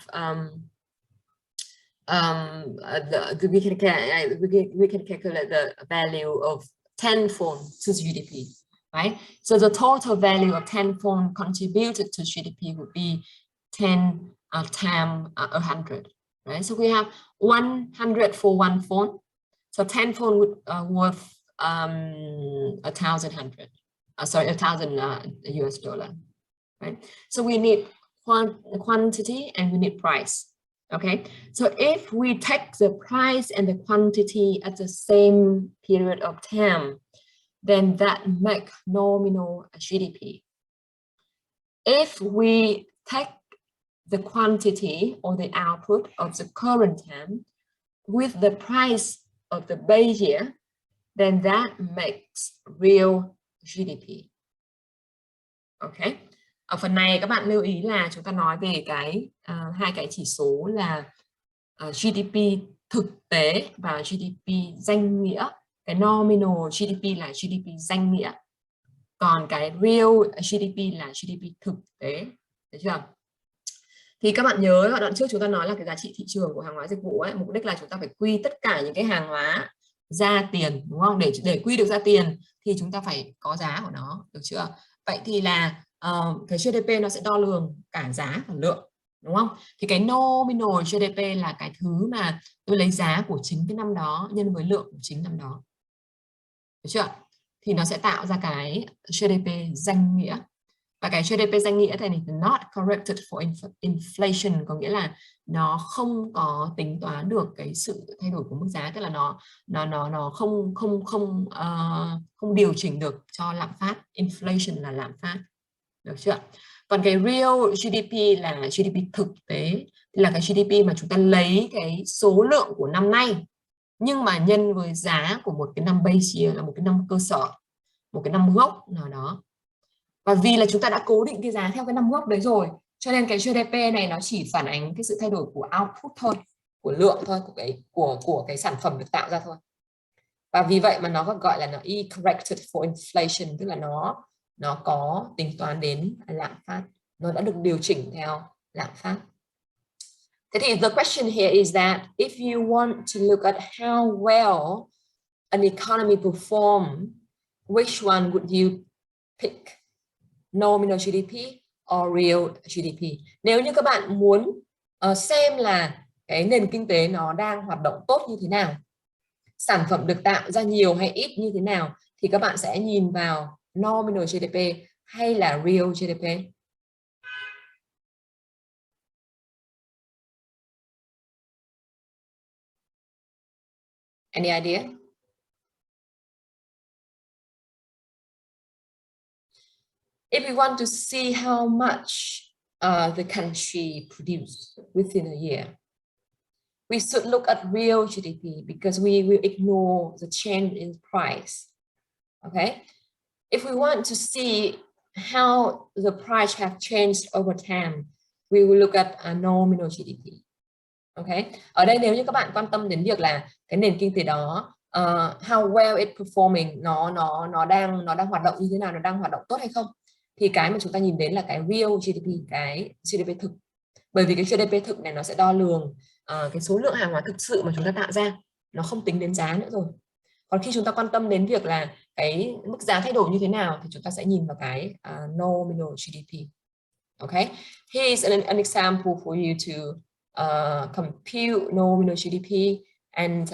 we can calculate the value of 10 phones to GDP, right? So the total value of 10 phones contributed to GDP would be 10 times 100, right? So we have 100 for one phone. So 10 phone would worth 1,100. Sorry, 1,000 US dollar, right? So we need quantity and we need price. Okay, so if we take the price and the quantity at the same period of time, then that makes nominal GDP. If we take the quantity or the output of the current time with the price of the base year, then that makes real GDP. Okay. Ở phần này các bạn lưu ý là chúng ta nói về hai cái chỉ số là GDP thực tế và GDP danh nghĩa. Cái nominal GDP là GDP danh nghĩa, còn cái real GDP là GDP thực tế, được chưa? Thì các bạn nhớ đoạn trước chúng ta nói là cái giá trị thị trường của hàng hóa dịch vụ ấy, mục đích là chúng ta phải quy tất cả những cái hàng hóa ra tiền, đúng không? Để quy được ra tiền thì chúng ta phải có giá của nó, được chưa? Vậy thì là cái GDP nó sẽ đo lường cả giá và lượng, đúng không? Thì cái nominal GDP là cái thứ mà tôi lấy giá của chính cái năm đó nhân với lượng của chính năm đó, được chưa? Thì nó sẽ tạo ra cái GDP danh nghĩa. Và cái GDP danh nghĩa này thì not corrected for inflation, có nghĩa là nó không có tính toán được cái sự thay đổi của mức giá, tức là nó không điều chỉnh được cho lạm phát. Inflation là lạm phát, được chưa? Còn cái real GDP là GDP thực tế, là cái GDP mà chúng ta lấy cái số lượng của năm nay nhưng mà nhân với giá của một cái năm base year, là một cái năm cơ sở, một cái năm gốc nào đó. Và vì là chúng ta đã cố định cái giá theo cái năm gốc đấy rồi, cho nên cái GDP này nó chỉ phản ánh cái sự thay đổi của output thôi, của lượng thôi, của cái sản phẩm được tạo ra thôi. Và vì vậy mà nó gọi là nó corrected for inflation, tức là nó có tính toán đến lạm phát, nó đã được điều chỉnh theo lạm phát. Thế thì the question here is that if you want to look at how well an economy perform, which one would you pick? Nominal GDP or real GDP? Nếu như các bạn muốn xem là cái nền kinh tế nó đang hoạt động tốt như thế nào, sản phẩm được tạo ra nhiều hay ít như thế nào, thì các bạn sẽ nhìn vào nominal GDP hay là real GDP. Any idea? If we want to see how much the country produced within a year, we should look at real GDP because we will ignore the change in price. Okay, if we want to see how the price have changed over time, we will look at a nominal GDP. Okay, ở đây nếu như các bạn quan tâm đến việc là cái nền kinh tế đó how well it performing, nó đang hoạt động như thế nào, nó đang hoạt động tốt hay không, thì cái mà chúng ta nhìn đến là cái real GDP, cái GDP thực. Bởi vì cái GDP thực này nó sẽ đo lường cái số lượng hàng hóa thực sự mà chúng ta tạo ra, nó không tính đến giá nữa rồi. Còn khi chúng ta quan tâm đến việc là cái mức giá thay đổi như thế nào thì chúng ta sẽ nhìn vào cái nominal GDP. Okay, here's an example for you to compute nominal GDP and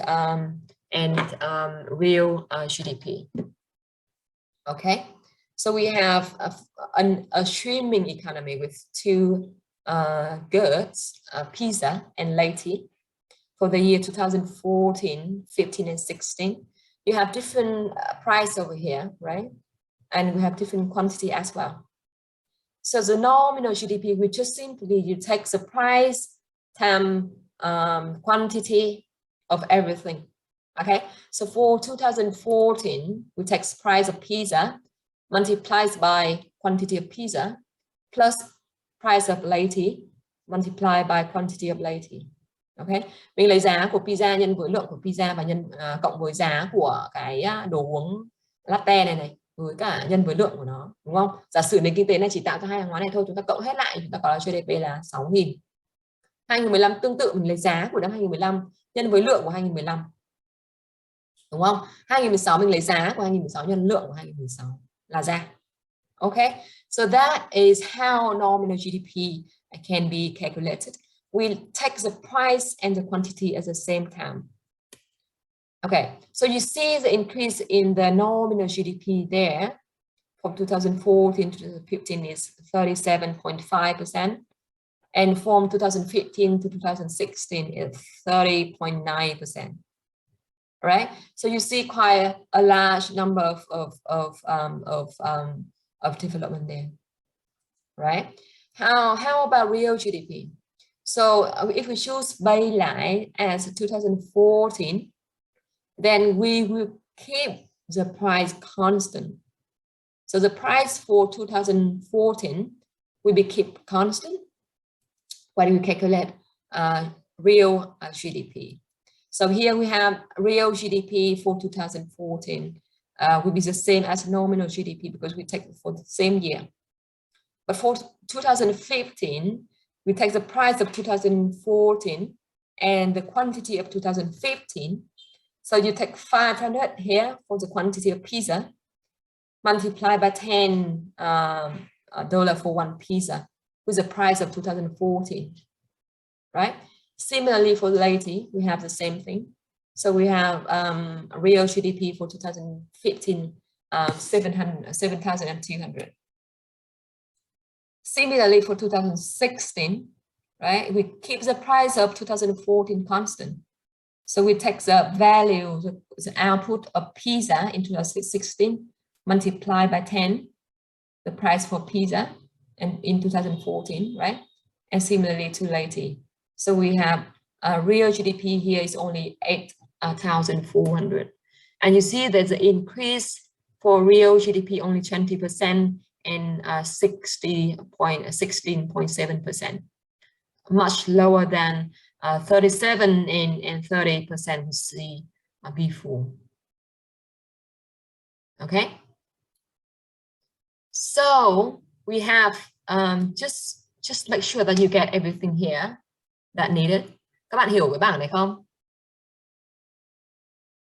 real GDP. Okay, so we have a streaming economy with two goods, pizza and latte, for the year 2014, 15, and 16. You have different price over here, right? And we have different quantity as well. So the nominal GDP, we just simply, you take the price times quantity of everything. Okay, so for 2014, we take the price of pizza multiplied by quantity of pizza plus price of latte multiplied by quantity of latte. Okay, mình lấy giá của pizza nhân với lượng của pizza và nhân cộng với giá của cái đồ uống latte này với cả nhân với lượng của nó, đúng không? Giả sử nền kinh tế này chỉ tạo ra hai hàng hóa này thôi, chúng ta cộng hết lại chúng ta có là GDP là 6.000. 2015 tương tự, mình lấy giá của năm 2015 nhân với lượng của 2015, đúng không? 2016 mình lấy giá của 2016 nhân lượng của 2016 là ra. Okay, so that is how nominal GDP can be calculated. We take the price and the quantity at the same time. Okay, so you see the increase in the nominal GDP there from 2014 to 2015 is 37.5%, and from 2015 to 2016 is 30.9%. Right, so you see quite a large number of development there. Right, how about real GDP? So if we choose baseline as 2014, then we will keep the price constant. So the price for 2014 will be kept constant when we calculate real GDP. So here we have real GDP for 2014 will be the same as nominal GDP because we take it for the same year. But for 2015, we take the price of 2014 and the quantity of 2015. So you take 500 here for the quantity of pizza, multiply by $10 for one pizza with the price of 2014, right? Similarly for latte, we have the same thing. So we have real GDP for 2015, 7,200. Similarly for 2016, right? We keep the price of 2014 constant. So we take the value, the output of pizza in 2016, multiply by 10, the price for pizza, and in 2014, right? And similarly to latte. So we have real GDP here is only 8,400. And you see there's an increase for real GDP only 20% and 16.7%, much lower than 37 and 30% we see before. Okay, so we have just make sure that you get everything here that needed. Các bạn hiểu cái bảng này không?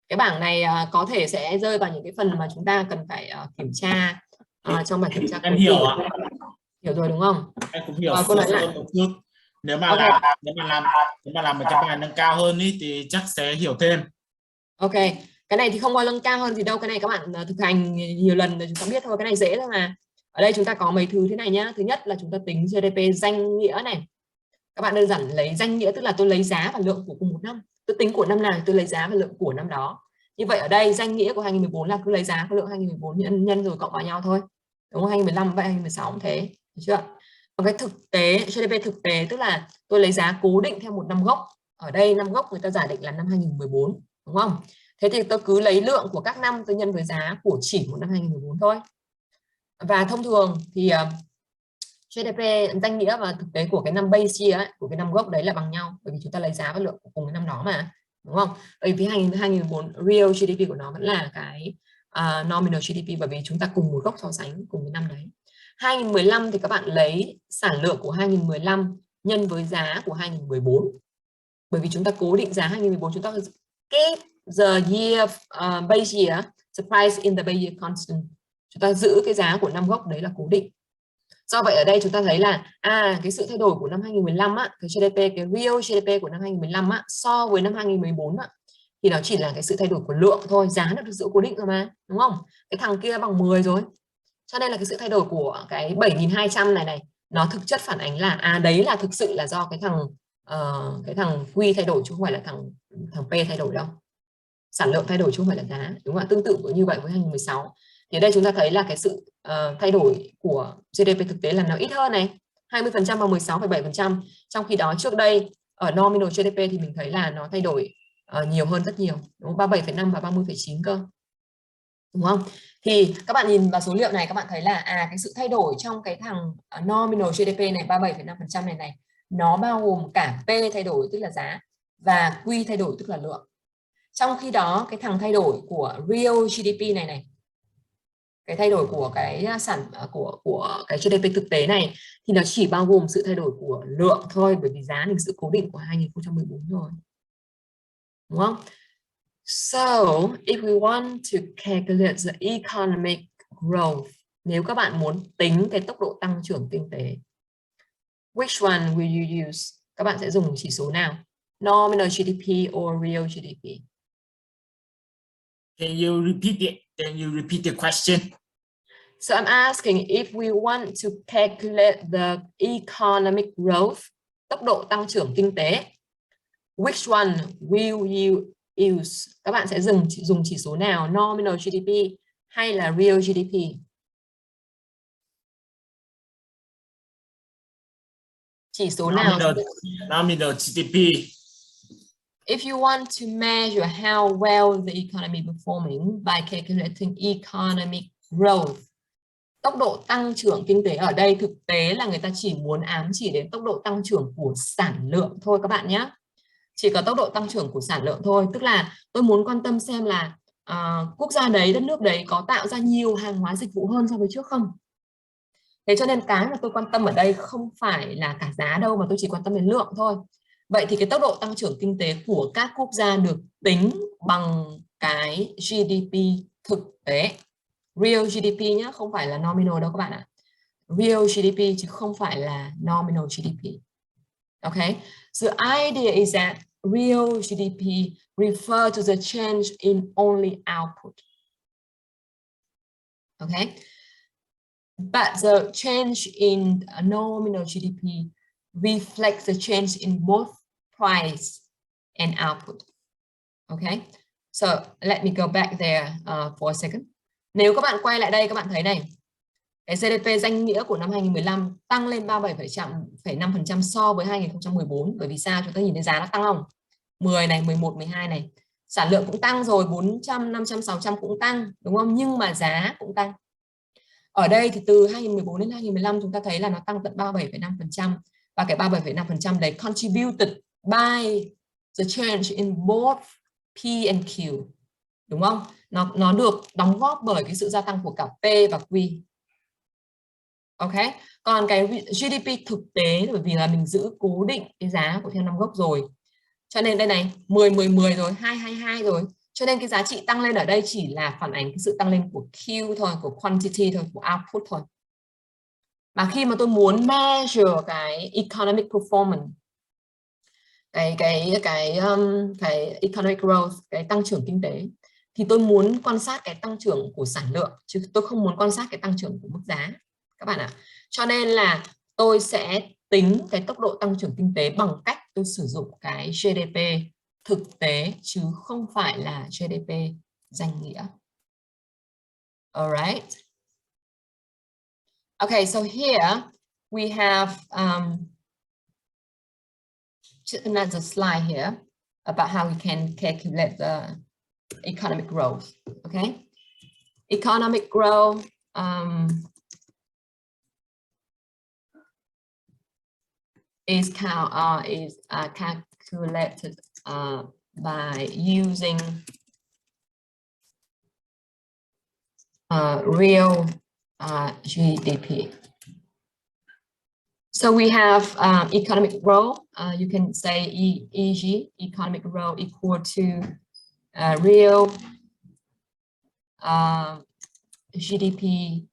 Cái bảng này có thể sẽ rơi vào những cái phần mà chúng ta cần phải kiểm tra trong bài kiểm tra. Em hiểu ạ. Hiểu rồi đúng không? Em cũng hiểu cô nói lại một chút. Nếu mà okay. làm một cái bài nâng cao hơn ý, thì chắc sẽ hiểu thêm. Ok, cái này thì không có nâng cao hơn gì đâu, cái này các bạn thực hành nhiều lần rồi chúng ta biết thôi, cái này dễ thôi mà. Ở đây chúng ta có mấy thứ thế này nhá. Thứ nhất là chúng ta tính GDP danh nghĩa này. Các bạn đơn giản lấy danh nghĩa, tức là tôi lấy giá và lượng của cùng một năm. Tôi tính của năm nào tôi lấy giá và lượng của năm đó. Như vậy ở đây danh nghĩa của 2014 là cứ lấy giá và lượng 2014 nhân rồi cộng vào nhau thôi. Đúng không? 2015 và 2016 cũng thế. Được chưa? Còn cái thực tế, GDP thực tế tức là tôi lấy giá cố định theo một năm gốc. Ở đây năm gốc người ta giả định là năm 2014, đúng không? Thế thì tôi cứ lấy lượng của các năm tôi nhân với giá của chỉ một năm 2014 thôi. Và thông thường thì GDP danh nghĩa và thực tế của cái năm base year ấy, của cái năm gốc đấy là bằng nhau, bởi vì chúng ta lấy giá và lượng của cùng cái năm đó mà, đúng không? Bởi vì 2014 real GDP của nó vẫn là cái nominal GDP, bởi vì chúng ta cùng một gốc so sánh cùng cái năm đấy. 2015 thì các bạn lấy sản lượng của 2015 nhân với giá của 2014, bởi vì chúng ta cố định giá 2014, chúng ta keep the year base year, the price in the base year constant, chúng ta giữ cái giá của năm gốc đấy là cố định. Do vậy ở đây chúng ta thấy là cái sự thay đổi của năm 2015 á, cái GDP, cái real GDP của năm 2015 á, so với năm 2014 á, thì nó chỉ là cái sự thay đổi của lượng thôi, giá nó được giữ cố định rồi mà, đúng không? Cái thằng kia bằng 10 rồi. Cho nên là cái sự thay đổi của cái 7.200 này nó thực chất phản ánh là đấy là thực sự là do cái thằng Q thay đổi chứ không phải là thằng P thay đổi đâu. Sản lượng thay đổi chứ không phải là giá, đúng không ạ? Tương tự như vậy với 2016. Thì ở đây chúng ta thấy là cái sự thay đổi của GDP thực tế là nó ít hơn này, 20% và 16,7%. Trong khi đó trước đây ở nominal GDP thì mình thấy là nó thay đổi nhiều hơn rất nhiều, 37,5 và 30,9 cơ. Đúng không? Thì các bạn nhìn vào số liệu này, các bạn thấy là cái sự thay đổi trong cái thằng nominal GDP này 37,5% này nó bao gồm cả P thay đổi tức là giá và Q thay đổi tức là lượng. Trong khi đó cái thằng thay đổi của real GDP này, cái thay đổi của cái của cái GDP thực tế này thì nó chỉ bao gồm sự thay đổi của lượng thôi, bởi vì giá là sự cố định của 2014 rồi. Đúng không? So, if we want to calculate the economic growth, nếu các bạn muốn tính cái tốc độ tăng trưởng kinh tế, which one will you use? Các bạn sẽ dùng chỉ số nào? Nominal GDP or real GDP? Can you repeat the question? So I'm asking if we want to calculate the economic growth, tốc độ tăng trưởng kinh tế, which one will you use? Các bạn sẽ dùng chỉ số nào, nominal GDP hay là real GDP? Chỉ số nào? Nominal GDP. If you want to measure how well the economy performing by calculating economic growth, tốc độ tăng trưởng kinh tế ở đây thực tế là người ta chỉ muốn ám chỉ đến tốc độ tăng trưởng của sản lượng thôi các bạn nhé. Chỉ có tốc độ tăng trưởng của sản lượng thôi. Tức là tôi muốn quan tâm xem là quốc gia đấy, đất nước đấy có tạo ra nhiều hàng hóa dịch vụ hơn so với trước không. Thế cho nên cái mà tôi quan tâm ở đây không phải là cả giá đâu, mà tôi chỉ quan tâm đến lượng thôi. Vậy thì cái tốc độ tăng trưởng kinh tế của các quốc gia được tính bằng cái GDP thực tế. Real GDP nhé, không phải là nominal đâu các bạn ạ. Real GDP chứ không phải là nominal GDP. Okay, the idea is that real GDP refer to the change in only output. Okay, but the change in nominal GDP reflects the change in both price and output. Okay, so let me go back there for a second. Nếu các bạn quay lại đây, các bạn thấy này, cái GDP danh nghĩa của năm 2015 tăng lên 37,5% so với 2014. Bởi vì sao? Chúng ta nhìn thấy giá nó tăng không? 10 này, 11, 12 này. Sản lượng cũng tăng rồi, 400, 500, 600 cũng tăng, đúng không? Nhưng mà giá cũng tăng. Ở đây thì từ 2014 đến 2015 chúng ta thấy là nó tăng tận 37,5%. Và cái 37,5% đấy contributed by the change in both P and Q. Đúng không? Nó được đóng góp bởi cái sự gia tăng của cả P và Q. Ok, còn cái GDP thực tế bởi vì là mình giữ cố định cái giá của theo năm gốc rồi. Cho nên đây này 10 10 10 rồi, 2 2 2 rồi. Cho nên cái giá trị tăng lên ở đây chỉ là phản ánh cái sự tăng lên của Q thôi, của quantity thôi, của output thôi. Mà khi mà tôi muốn measure cái economic performance, cái economic growth, cái tăng trưởng kinh tế, thì tôi muốn quan sát cái tăng trưởng của sản lượng chứ tôi không muốn quan sát cái tăng trưởng của mức giá các bạn ạ. Cho nên là tôi sẽ tính cái tốc độ tăng trưởng kinh tế bằng cách tôi sử dụng cái GDP thực tế chứ không phải là GDP danh nghĩa. Alright. Okay, so here we have another slide here about how we can calculate the economic growth. Okay, economic growth is calculated by using real GDP. So we have economic growth. You can say EG, economic growth, equal to real GDP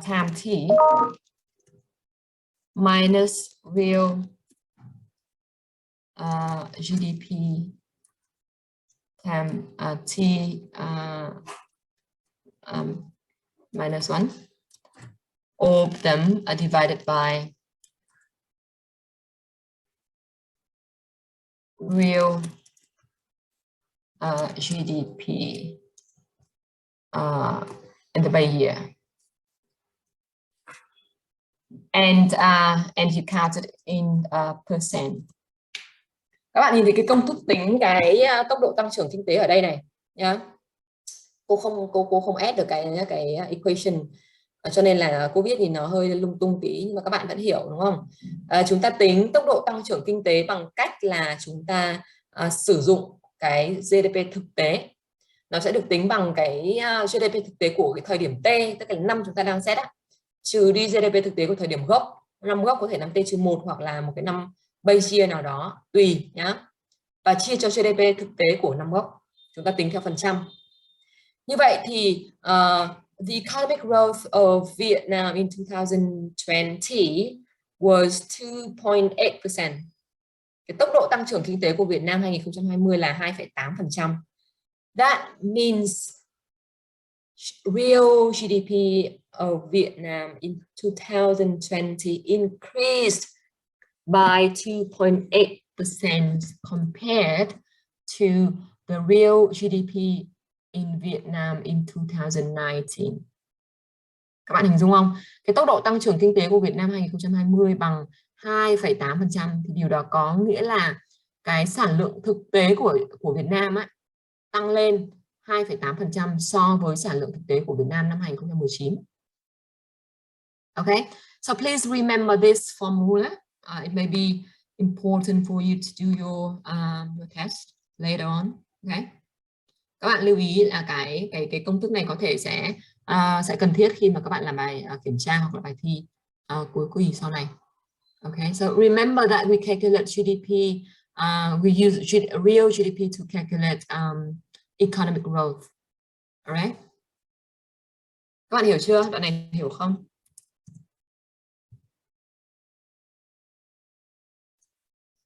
time T minus real GDP time T minus 1. All of them are divided by real GDP in the base year. And you count it in percent. Các bạn nhìn thấy cái công thức tính cái tốc độ tăng trưởng kinh tế ở đây này nhá. Cô không add được cái equation, cho nên là cô viết thì nó hơi lung tung tí, nhưng mà các bạn vẫn hiểu đúng không? Chúng ta tính tốc độ tăng trưởng kinh tế bằng cách là chúng ta sử dụng cái GDP thực tế. Nó sẽ được tính bằng cái GDP thực tế của cái thời điểm T, tức là năm chúng ta đang xét á, trừ đi GDP thực tế của thời điểm gốc. Năm gốc có thể năm T-1 hoặc là một cái năm base year nào đó tùy nhá, và chia cho GDP thực tế của năm gốc. Chúng ta tính theo phần trăm. Như vậy thì the economic growth of Vietnam in 2020 was 2.8%. Cái tốc độ tăng trưởng kinh tế của Việt Nam 2020 là 2,8%. That means real GDP of Vietnam in 2020 increased by 2.8% compared to the real GDP in Vietnam in 2019. Các bạn hình dung không? Cái tốc độ tăng trưởng kinh tế của Việt Nam 2020 bằng 2,8% thì điều đó có nghĩa là cái sản lượng thực tế của Việt Nam á, tăng lên 2,8% so với sản lượng thực tế của Việt Nam năm 2019. Okay, so please remember this formula. It may be important for you to do your test later on. Okay. Các bạn lưu ý là cái công thức này có thể sẽ cần thiết khi mà các bạn làm bài kiểm tra hoặc là bài thi cuối kỳ sau này. Okay, so remember that we calculate GDP. We use real GDP to calculate economic growth. Alright. Các bạn hiểu chưa? Đoạn này hiểu không?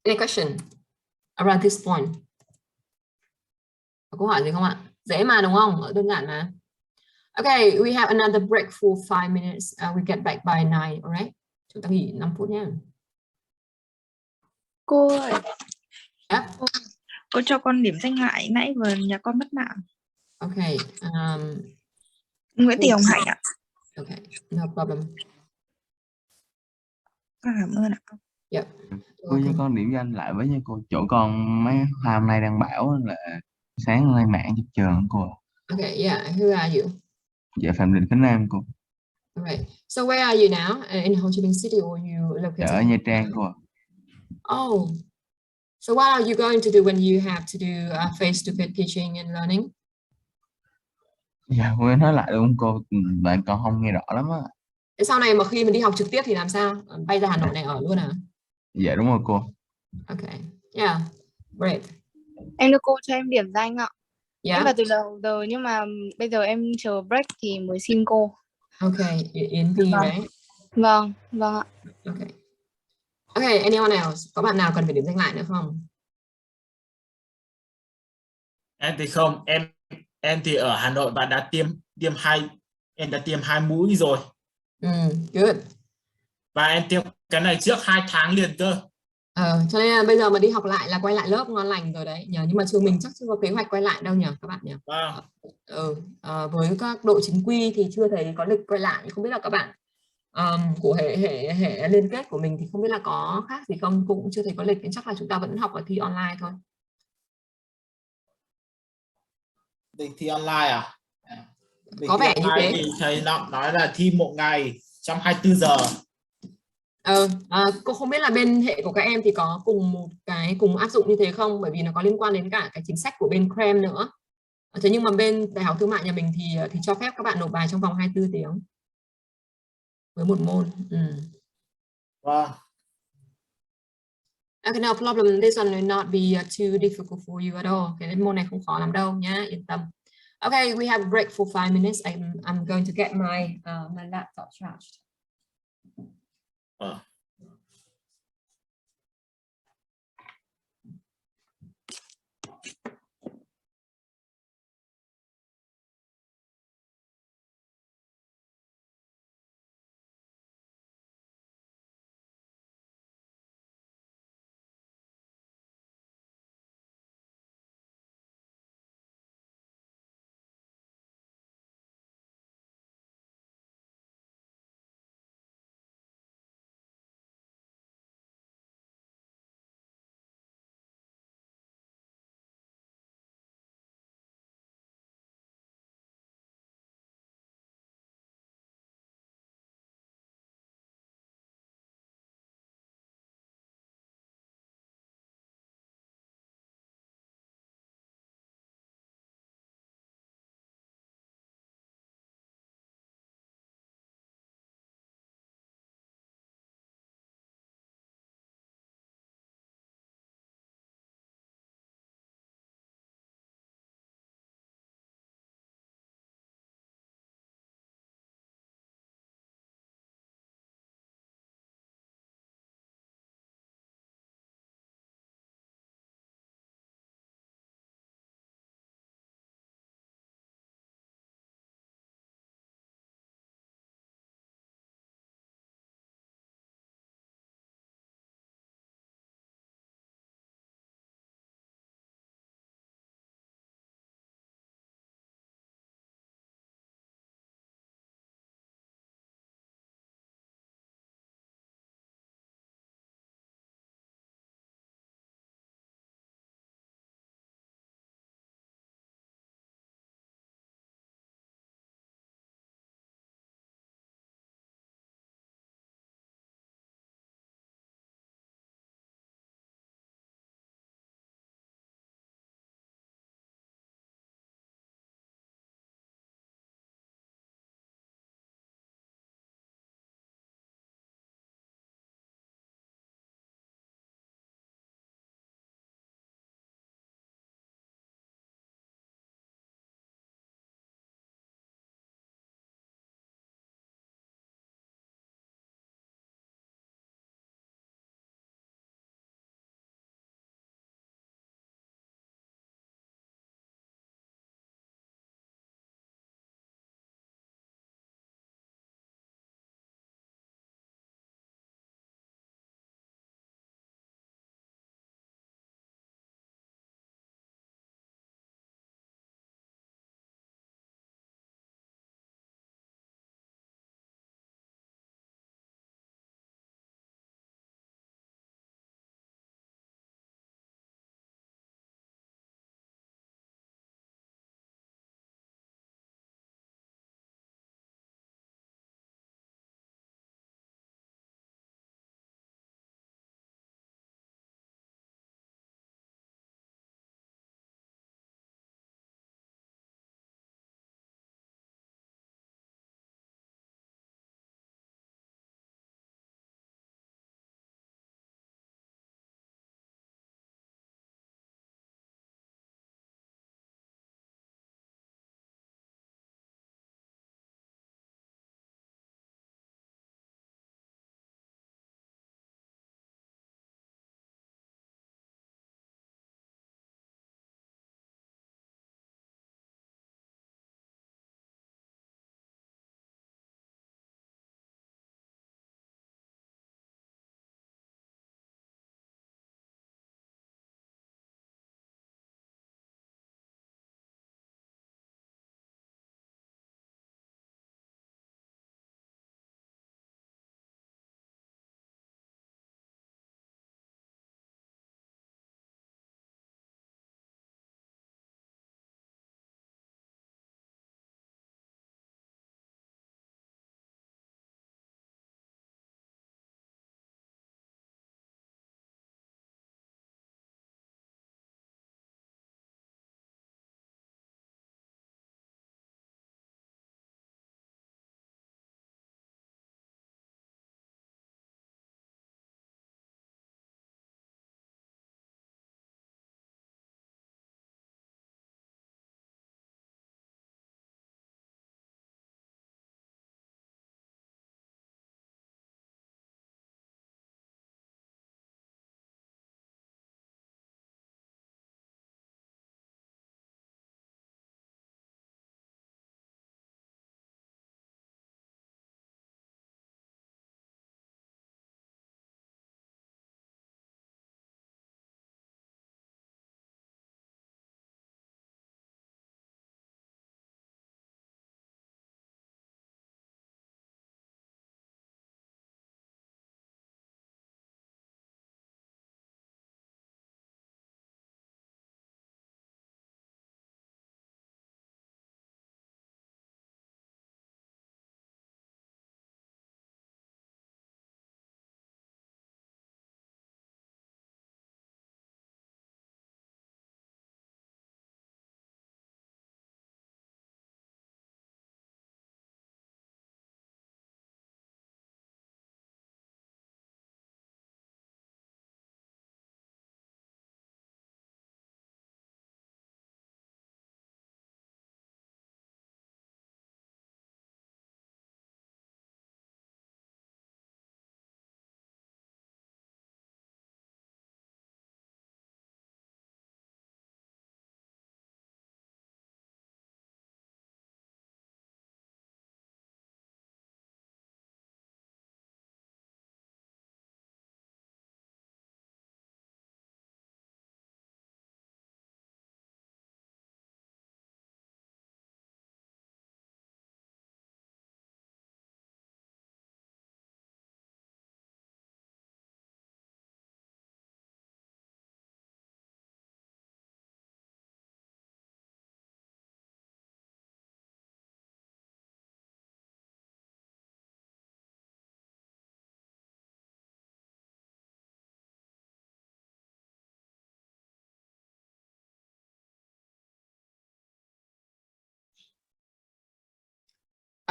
Any question around this point? Có câu hỏi gì không ạ? Dễ mà đúng không? Đơn giản mà. Okay, we have another break for 5 minutes. We get back by 9, alright? Chúng ta nghỉ 5 phút nhé. Cô ơi. Yep. Cô cho con điểm danh lại, nãy vừa nhà con mất mạng. Okay. Nguyễn Thị Hồng Hạnh ạ. Okay, no problem. Con cảm ơn ạ. Yep. Cô cho con điểm danh lại với nha cô. Chỗ con mấy hôm nay đang bảo là sáng lên mạng chụp trường cô. Okay, yeah. Who are you? Dạ Phạm Định Khánh Nam cô. Alright. So where are you now? In Ho Chi Minh City or you located? Dạ ở Nha Trang cô. Oh. So what are you going to do when you have to do face-to-face teaching and learning? Dạ cô nói lại được không cô? Bạn con không nghe rõ lắm á. Thế sau này mà khi mình đi học trực tiếp thì làm sao? Bay ra Hà Nội này ở luôn à? Dạ đúng rồi cô. Okay. Yeah. Great. Em đưa cô cho em điểm danh ạ. Em Yeah. vào từ đầu giờ nhưng mà bây giờ em chờ break thì mới xin cô. Okay. Yến Vi, Vâng. right? Vâng, vâng ạ. Okay. Okay, anyone else? Có bạn nào cần phải điểm danh lại nữa không? Em thì không, em thì ở Hà Nội và đã tiêm em đã tiêm 2 mũi rồi. Good. Và em tiêm cái này trước 2 tháng liền cơ. Cho nên là bây giờ mà đi học lại là quay lại lớp ngon lành rồi đấy nhờ, nhưng mà trường mình chắc chưa có kế hoạch quay lại đâu nhờ các bạn nhỉ. Với các đội chính quy thì chưa thấy có lịch quay lại, không biết là các bạn của hệ liên kết của mình thì không biết là có khác gì không, cũng chưa thấy có lịch, nên chắc là chúng ta vẫn học và thi online thôi. Định thi online à? Có vẻ như thế. Thì thầy nói là thi một ngày trong 24 giờ. Cô không biết là bên hệ của các em thì có cùng áp dụng như thế không, bởi vì nó có liên quan đến cả cái chính sách của bên CREM nữa. Thế nhưng mà bên Đại học Thương mại nhà mình thì cho phép các bạn nộp bài trong vòng 24 tiếng với một môn. Vâng. Okay, no problem. This one will not be too difficult for you at all. Cái môn này không khó lắm đâu nhá, yên tâm. Okay, we have a break for 5 minutes. I'm going to get my laptop charged.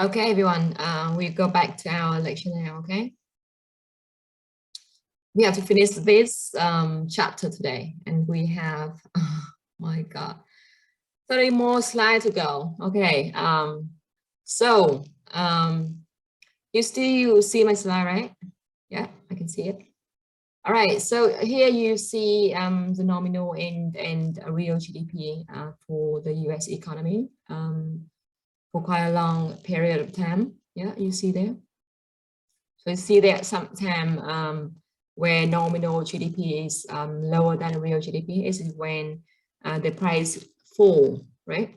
Okay, everyone, we go back to our lecture now, okay? We have to finish this chapter today, and we have, oh my God, 30 more slides to go. Okay, you still see my slide, right? Yeah, I can see it. All right, so here you see the nominal and real GDP for the US economy for quite a long period of time. Yeah, you see there. So you see that sometime where nominal GDP is lower than real GDP is when the price fall, right?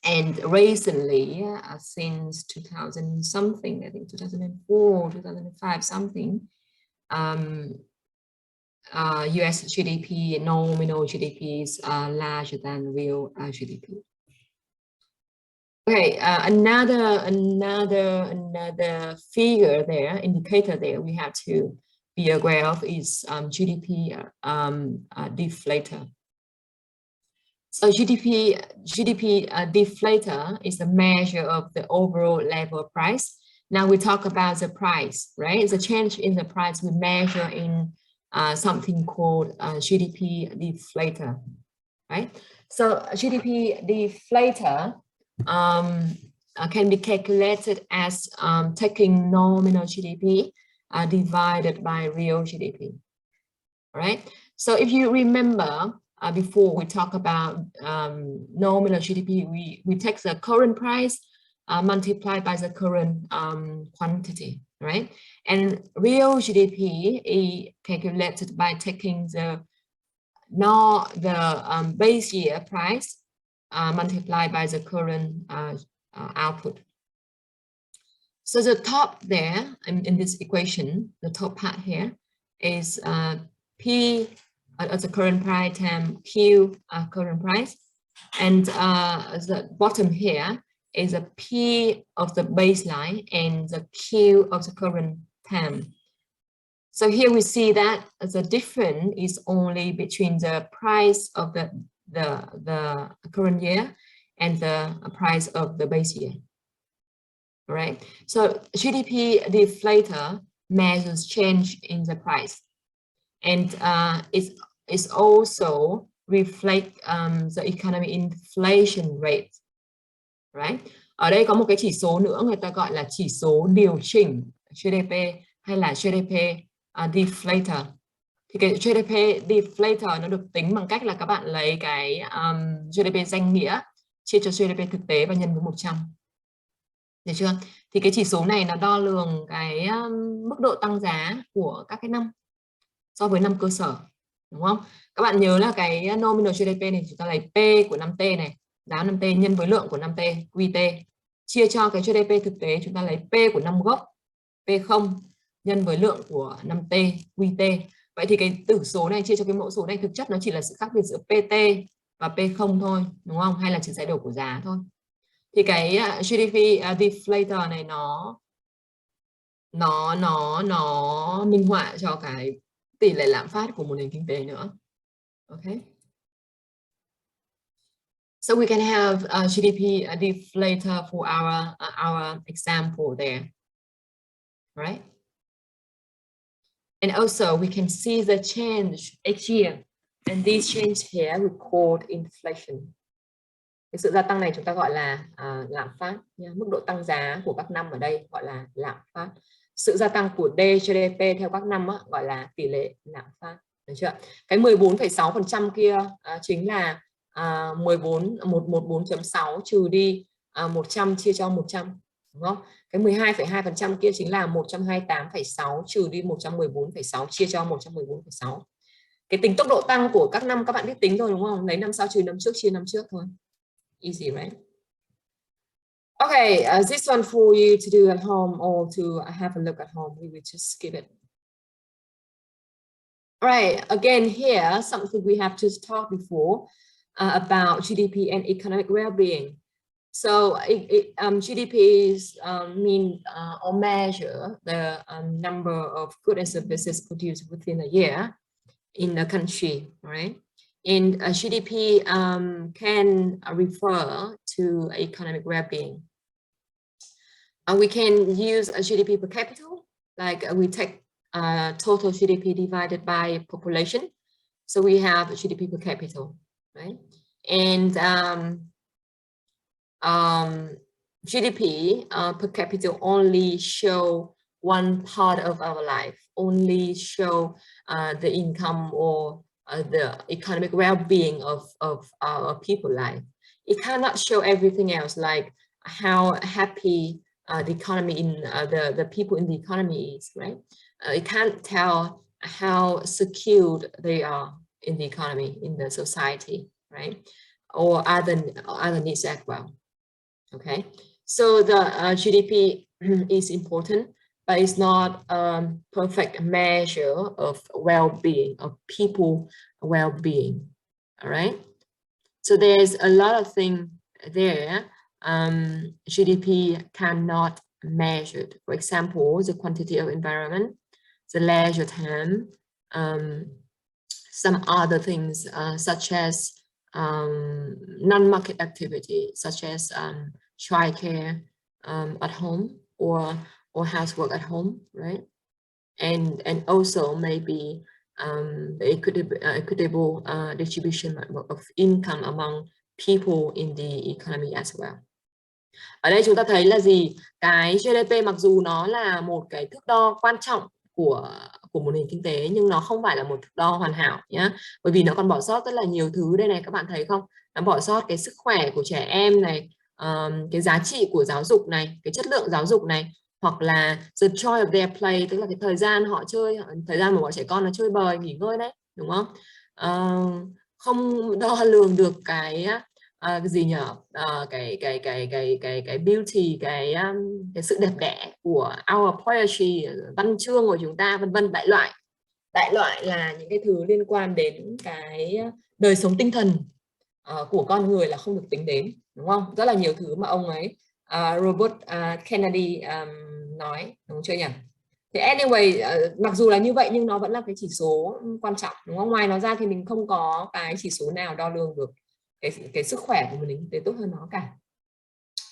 And recently, since 2000 something, I think 2004, 2005 something, US GDP, nominal GDP is larger than real GDP. Okay, another figure there, indicator there we have to be aware of is GDP deflator. So GDP deflator is a measure of the overall level of price. Now we talk about the price, right? The change in the price we measure in something called GDP deflator, right? So GDP deflator can be calculated as taking nominal GDP divided by real GDP, all right? So if you remember, before we talk about nominal GDP, we take the current price multiplied by the current quantity, right? And real GDP is calculated by taking the base year price multiplied by the current output. So the top there in this equation, the top part here is P as the current price times Q current price, and the bottom here is a P of the baseline and the Q of the current time. So here we see that the difference is only between the price of the current year and the price of the base year. All right. So GDP deflator measures change in the price, and it's also reflect the economic inflation rate, right? Ở đây có một cái chỉ số nữa người ta gọi là chỉ số điều chỉnh GDP hay là GDP deflator. Thì cái GDP deflator nó được tính bằng cách là các bạn lấy cái GDP danh nghĩa chia cho GDP thực tế và nhân với 100. Được chưa? Thì cái chỉ số này nó đo lường cái mức độ tăng giá của các cái năm so với năm cơ sở, đúng không? Các bạn nhớ là cái nominal GDP này chúng ta lấy P của năm T này, giá năm T nhân với lượng của năm T, QT, chia cho cái GDP thực tế chúng ta lấy P của năm gốc, P0 nhân với lượng của năm T, QT. Vậy thì cái tử số này chia cho cái mẫu số này thực chất nó chỉ là sự khác biệt giữa PT và P0 thôi, đúng không? Hay là sự thay đổi của giá thôi. Thì cái GDP deflator này nó minh họa cho cái tỷ lệ lạm phát của một nền kinh tế nữa. Okay. So we can have GDP deflator for our example there, right? And also we can see the change each year, and this change here we called inflation. Cái sự gia tăng này chúng ta gọi là lạm phát. Mức độ tăng giá của các năm ở đây gọi là lạm phát. Sự gia tăng của GDP theo các năm gọi là tỷ lệ lạm phát. Được chưa? Cái 14,6% kia chính là 114.6 trừ đi 100 chia cho 100, đúng không? Cái 12,2% kia chính là 128,6 trừ đi 114,6 chia cho 114,6. Cái tính tốc độ tăng của các năm các bạn biết tính rồi đúng không? Lấy năm sau trừ năm trước chia năm trước thôi. Easy, right? Okay, this one for you to do at home or to have a look at home. We will just skip it. All right, again here, something we have just talked before about GDP and economic well-being. So GDPs mean or measure the number of goods and services produced within a year in a country, right? And GDP can refer to economic well-being. We can use a GDP per capita, like we take total GDP divided by population. So we have GDP per capita, right? And GDP per capita only show one part of our life, only show the income or the economic well-being of our people life. It cannot show everything else, like how happy the economy in the people in the economy is, right? It can't tell how secured they are in the economy, in the society, right? Or other needs as well. Okay, so the GDP is important, but it's not a perfect measure of well-being, of people well-being. All right, so there's a lot of things there. GDP cannot measure. For example, the quantity of environment, the leisure time, some other things such as non-market activity, such as childcare at home or housework at home, right? And also maybe the equitable distribution of income among people in the economy as well. Ở đây chúng ta thấy là gì? Cái GDP mặc dù nó là một cái thước đo quan trọng của một nền kinh tế, nhưng nó không phải là một thước đo hoàn hảo nhé, bởi vì nó còn bỏ sót rất là nhiều thứ đây này, các bạn thấy không? Nó bỏ sót cái sức khỏe của trẻ em này, cái giá trị của giáo dục này, cái chất lượng giáo dục này, hoặc là the joy of their play, tức là cái thời gian họ chơi, thời gian mà bọn trẻ con nó chơi bời nghỉ ngơi đấy, đúng không? Không đo lường được cái gì nhỉ, cái beauty, cái sự đẹp đẽ của our poetry, văn chương của chúng ta, vân vân. Đại loại là những cái thứ liên quan đến cái đời sống tinh thần của con người là không được tính đến, đúng không? Rất là nhiều thứ mà ông ấy Robert Kennedy nói, đúng chưa nhỉ? Thì anyway, mặc dù là như vậy nhưng nó vẫn là cái chỉ số quan trọng, đúng không? Ngoài nó ra thì mình không có cái chỉ số nào đo lường được cái sức khỏe của mình để tốt hơn nó cả.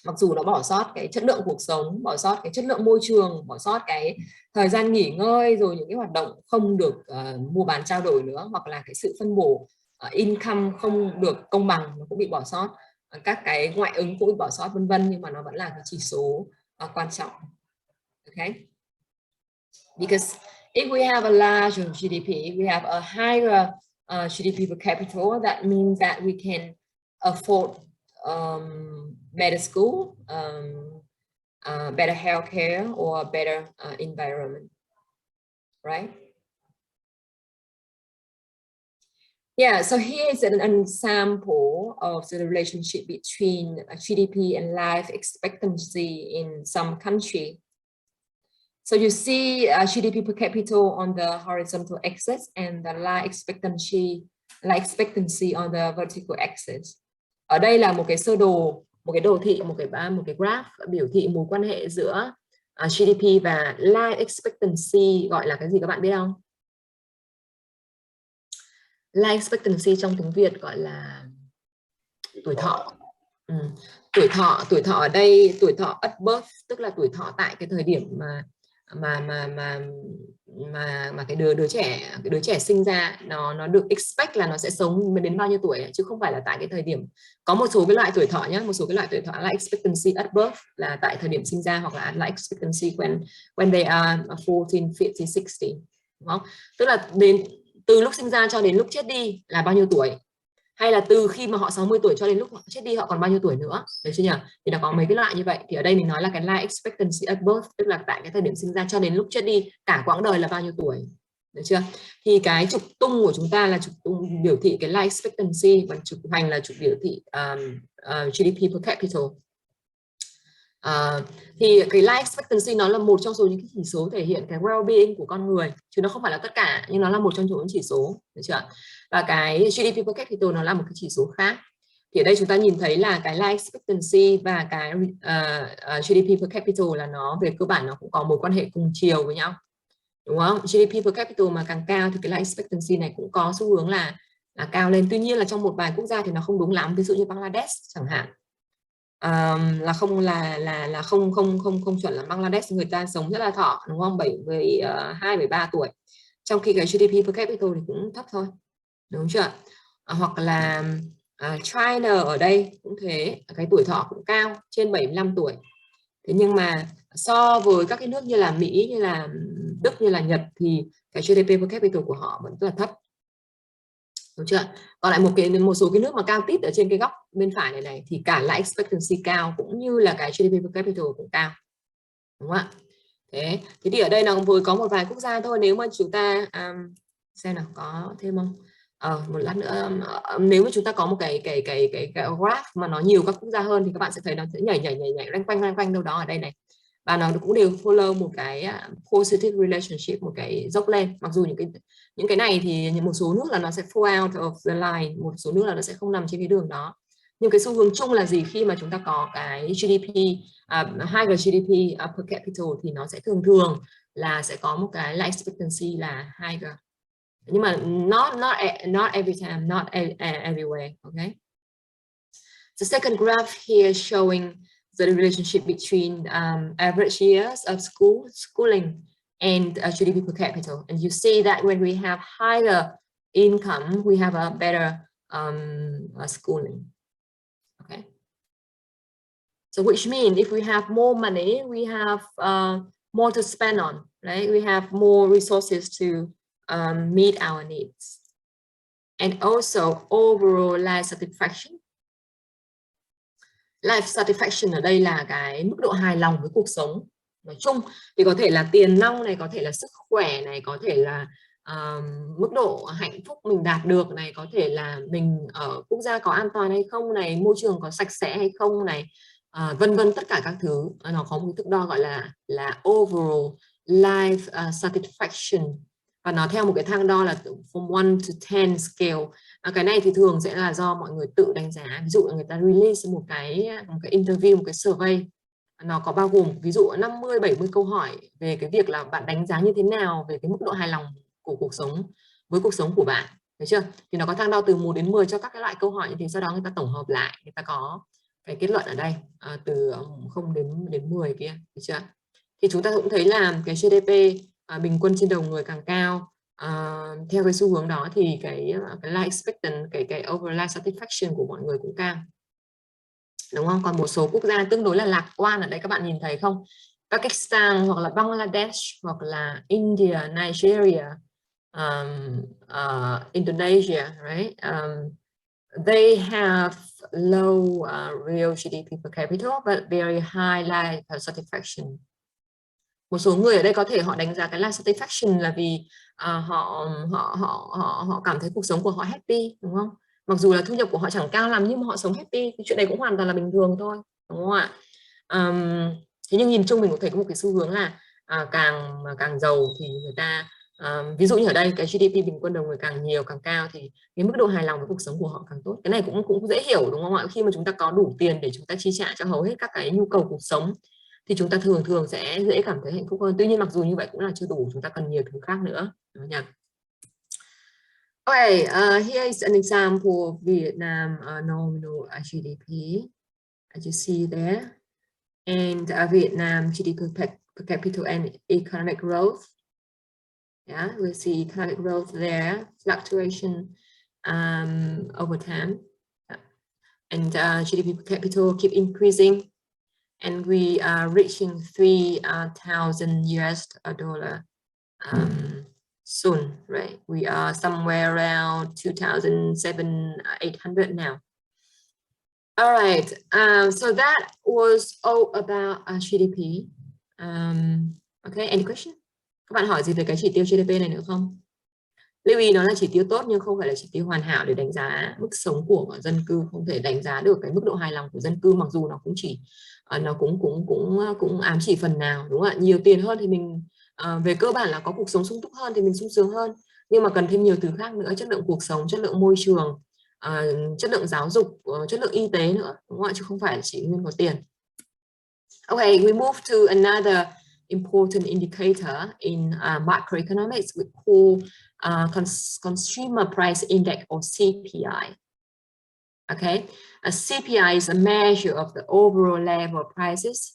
Mặc dù nó bỏ sót cái chất lượng cuộc sống, bỏ sót cái chất lượng môi trường, bỏ sót cái thời gian nghỉ ngơi, rồi những cái hoạt động không được mua bán trao đổi nữa, hoặc là cái sự phân bổ income không được công bằng, nó cũng bị bỏ sót, các cái ngoại ứng cũng bị bỏ sót, vân vân, nhưng mà nó vẫn là cái chỉ số quan trọng. Okay, because if we have a larger GDP, we have a higher GDP per capita, that means that we can afford better school, better healthcare, or better environment, right? Yeah, so here is an example of the relationship between GDP and life expectancy in some country. So you see GDP per capita on the horizontal axis and the life expectancy on the vertical axis. Ở đây là một cái sơ đồ, một cái đồ thị, một cái graph biểu thị mối quan hệ giữa GDP và life expectancy, gọi là cái gì các bạn biết không? Life expectancy trong tiếng Việt gọi là tuổi thọ. Tuổi thọ ở đây, tuổi thọ at birth, tức là tuổi thọ tại cái thời điểm mà cái đứa trẻ sinh ra, nó được expect là nó sẽ sống đến bao nhiêu tuổi, chứ không phải là tại cái thời điểm. Có một số cái loại tuổi thọ nhé, một số cái loại tuổi thọ là expectancy at birth, là tại thời điểm sinh ra, hoặc là expectancy when they are 14, 50, 60, đúng không? Tức là từ lúc sinh ra cho đến lúc chết đi là bao nhiêu tuổi, hay là từ khi mà họ 60 tuổi cho đến lúc họ chết đi họ còn bao nhiêu tuổi nữa, được chưa nhỉ? Thì nó có mấy cái loại như vậy. Thì ở đây mình nói là cái life expectancy at birth, tức là tại cái thời điểm sinh ra cho đến lúc chết đi, cả quãng đời là bao nhiêu tuổi, được chưa? Thì cái trục tung của chúng ta là trục tung biểu thị cái life expectancy, và trục hoành là trục biểu thị GDP per capita. Thì cái life expectancy nó là một trong số những cái chỉ số thể hiện cái well-being của con người, chứ nó không phải là tất cả, nhưng nó là một trong số những chỉ số, được chưa? Và cái GDP per capita nó là một cái chỉ số khác. Thì ở đây chúng ta nhìn thấy là cái life expectancy và cái GDP per capita là nó về cơ bản nó cũng có mối quan hệ cùng chiều với nhau, đúng không? GDP per capita mà càng cao thì cái life expectancy này cũng có xu hướng là cao lên. Tuy nhiên là trong một vài quốc gia thì nó không đúng lắm, ví dụ như Bangladesh chẳng hạn. là không chuẩn là Bangladesh người ta sống rất là thọ, đúng không? 72 73 tuổi, trong khi cái GDP per capita thì cũng thấp thôi, đúng chưa? Hoặc là China ở đây cũng thế, cái tuổi thọ cũng cao, trên 75 tuổi. Thế nhưng mà so với các cái nước như là Mỹ, như là Đức, như là Nhật thì cái GDP per capita của họ vẫn rất là thấp, đúng chưa? Còn lại một số cái nước mà cao tít ở trên cái góc bên phải này thì cả life expectancy cao cũng như là cái GDP per capita cũng cao, đúng không ạ? Thế thì ở đây nó vừa có một vài quốc gia thôi. Nếu mà chúng ta xem nào có thêm không? Một lát nữa nếu mà chúng ta có một cái graph mà nó nhiều các quốc gia hơn thì các bạn sẽ thấy nó sẽ nhảy loanh quanh đâu đó ở đây này, và nó cũng đều follow một cái positive relationship, một cái dốc lên. Mặc dù những cái này thì một số nước là nó sẽ fall out of the line, một số nước là nó sẽ không nằm trên cái đường đó, nhưng cái xu hướng chung là gì? Khi mà chúng ta có cái GDP higher GDP per capita thì nó sẽ thường là sẽ có một cái life expectancy là higher, nhưng mà not every time, not everywhere. Okay. The second graph here showing the relationship between average years of schooling and GDP per capita, and you see that when we have higher income, we have a better schooling. Okay. So which means if we have more money, we have more to spend on, right? We have more resources to meet our needs. And also overall life satisfaction. Life satisfaction ở đây là cái mức độ hài lòng với cuộc sống nói chung, thì có thể là tiền nong này, có thể là sức khỏe này, có thể là mức độ hạnh phúc mình đạt được này, có thể là mình ở quốc gia có an toàn hay không này, môi trường có sạch sẽ hay không này, vân vân, tất cả các thứ. Nó có một thước đo gọi là overall life satisfaction, và nó theo một cái thang đo là from 1 to 10 scale. Cái này thì thường sẽ là do mọi người tự đánh giá. Ví dụ người ta release một cái interview, một cái survey, nó có bao gồm ví dụ 50-70 câu hỏi về cái việc là bạn đánh giá như thế nào về cái mức độ hài lòng của cuộc sống với cuộc sống của bạn, thấy chưa? Thì nó có thang đo từ 1 đến 10 cho các cái loại câu hỏi như thế, sau đó người ta tổng hợp lại, người ta có cái kết luận ở đây từ 0 đến 10 kia, thấy chưa? Thì chúng ta cũng thấy là cái GDP bình quân trên đầu người càng cao, theo cái xu hướng đó thì cái life expectancy, cái overall life satisfaction của mọi người cũng cao, đúng không? Còn một số quốc gia tương đối là lạc quan ở đây các bạn nhìn thấy không? Pakistan hoặc là Bangladesh hoặc là India, Nigeria, Indonesia, right? They have low real GDP per capita but very high life satisfaction. Một số người ở đây có thể họ đánh giá cái life satisfaction là vì họ cảm thấy cuộc sống của họ happy, đúng không? Mặc dù là thu nhập của họ chẳng cao lắm nhưng mà họ sống happy, cái chuyện này cũng hoàn toàn là bình thường thôi, đúng không ạ? Thế nhưng nhìn chung mình cũng thấy có một cái xu hướng là càng giàu thì người ta ví dụ như ở đây cái GDP bình quân đầu người càng nhiều càng cao thì cái mức độ hài lòng với cuộc sống của họ càng tốt. Cái này cũng dễ hiểu, đúng không ạ? Khi mà chúng ta có đủ tiền để chúng ta chi trả cho hầu hết các cái nhu cầu cuộc sống thì chúng ta thường sẽ dễ cảm thấy hạnh phúc hơn. Tuy nhiên mặc dù như vậy cũng là chưa đủ, chúng ta cần nhiều thứ khác nữa. Okay, here is an example of Vietnam nominal GDP, as you see there, and Vietnam GDP per capita and economic growth. Yeah, we see economic growth there, fluctuation over time, and GDP per capita keep increasing. And we are reaching 3,000 US dollar soon, right? We are somewhere around 2,800 now. All right, so that was all about GDP. Okay, any question? Các bạn hỏi gì về cái chỉ tiêu GDP này nữa không? Lưu ý nó là chỉ tiêu tốt nhưng không phải là chỉ tiêu hoàn hảo để đánh giá mức sống của dân cư, không thể đánh giá được cái mức độ hài lòng của dân cư, mặc dù nó cũng chỉ cũng ám chỉ phần nào, đúng không ạ? Nhiều tiền hơn thì mình về cơ bản là có cuộc sống sung túc hơn thì mình sung sướng hơn, nhưng mà cần thêm nhiều thứ khác nữa, chất lượng cuộc sống, chất lượng môi trường, chất lượng giáo dục, chất lượng y tế nữa, đúng không ạ? Chứ không phải chỉ nguyên có tiền. Okay, we move to another important indicator in macroeconomics we call Consumer Price Index or CPI. Okay, a CPI is a measure of the overall level of prices.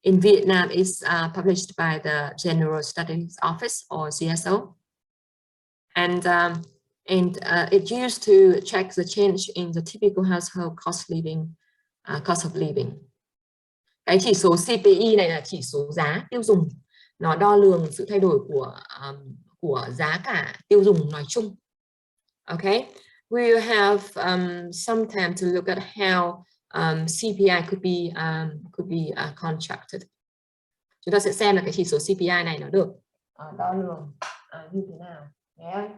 In Vietnam, it's published by the General Studies Office or GSO, and it used to check the change in the typical household cost of living. Cái chỉ số CPI này là chỉ số giá tiêu dùng, nó đo lường sự thay đổi của giá cả tiêu dùng nói chung. Okay, we will have some time to look at how CPI could be constructed. Chúng ta sẽ xem là cái chỉ số CPI này nó được đo lường như thế nào. Yeah.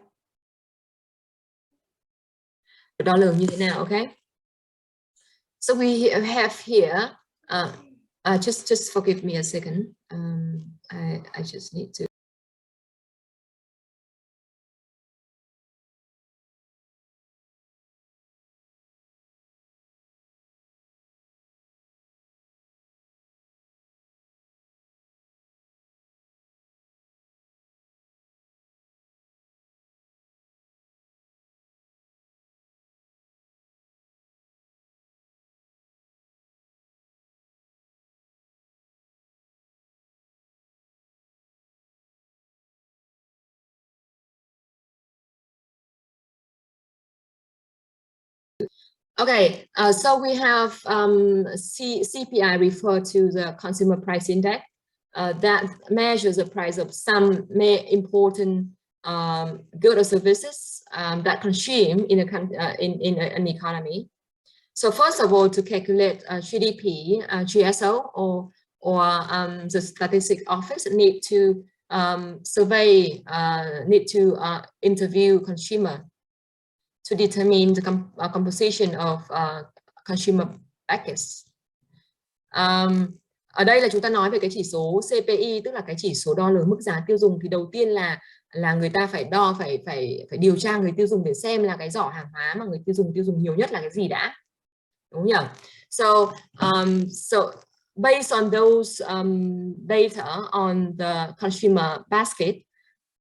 Đo lường như thế nào, okay? So we have here. Just forgive me a second. I just need to. Okay, so we have CPI refer to the consumer price index that measures the price of some important goods or services that consume in an economy. So first of all, to calculate GDP, GSO or the Statistics Office need to survey, need to interview consumer to determine the composition of consumer packets. Ở đây là chúng ta nói về cái chỉ số CPI, tức là cái chỉ số đo lường mức giá tiêu dùng. Thì đầu tiên là người ta phải đo, phải điều tra người tiêu dùng để xem là cái giỏ hàng hóa mà người tiêu dùng nhiều nhất là cái gì đã, đúng nhỉ? So based on those data on the consumer basket,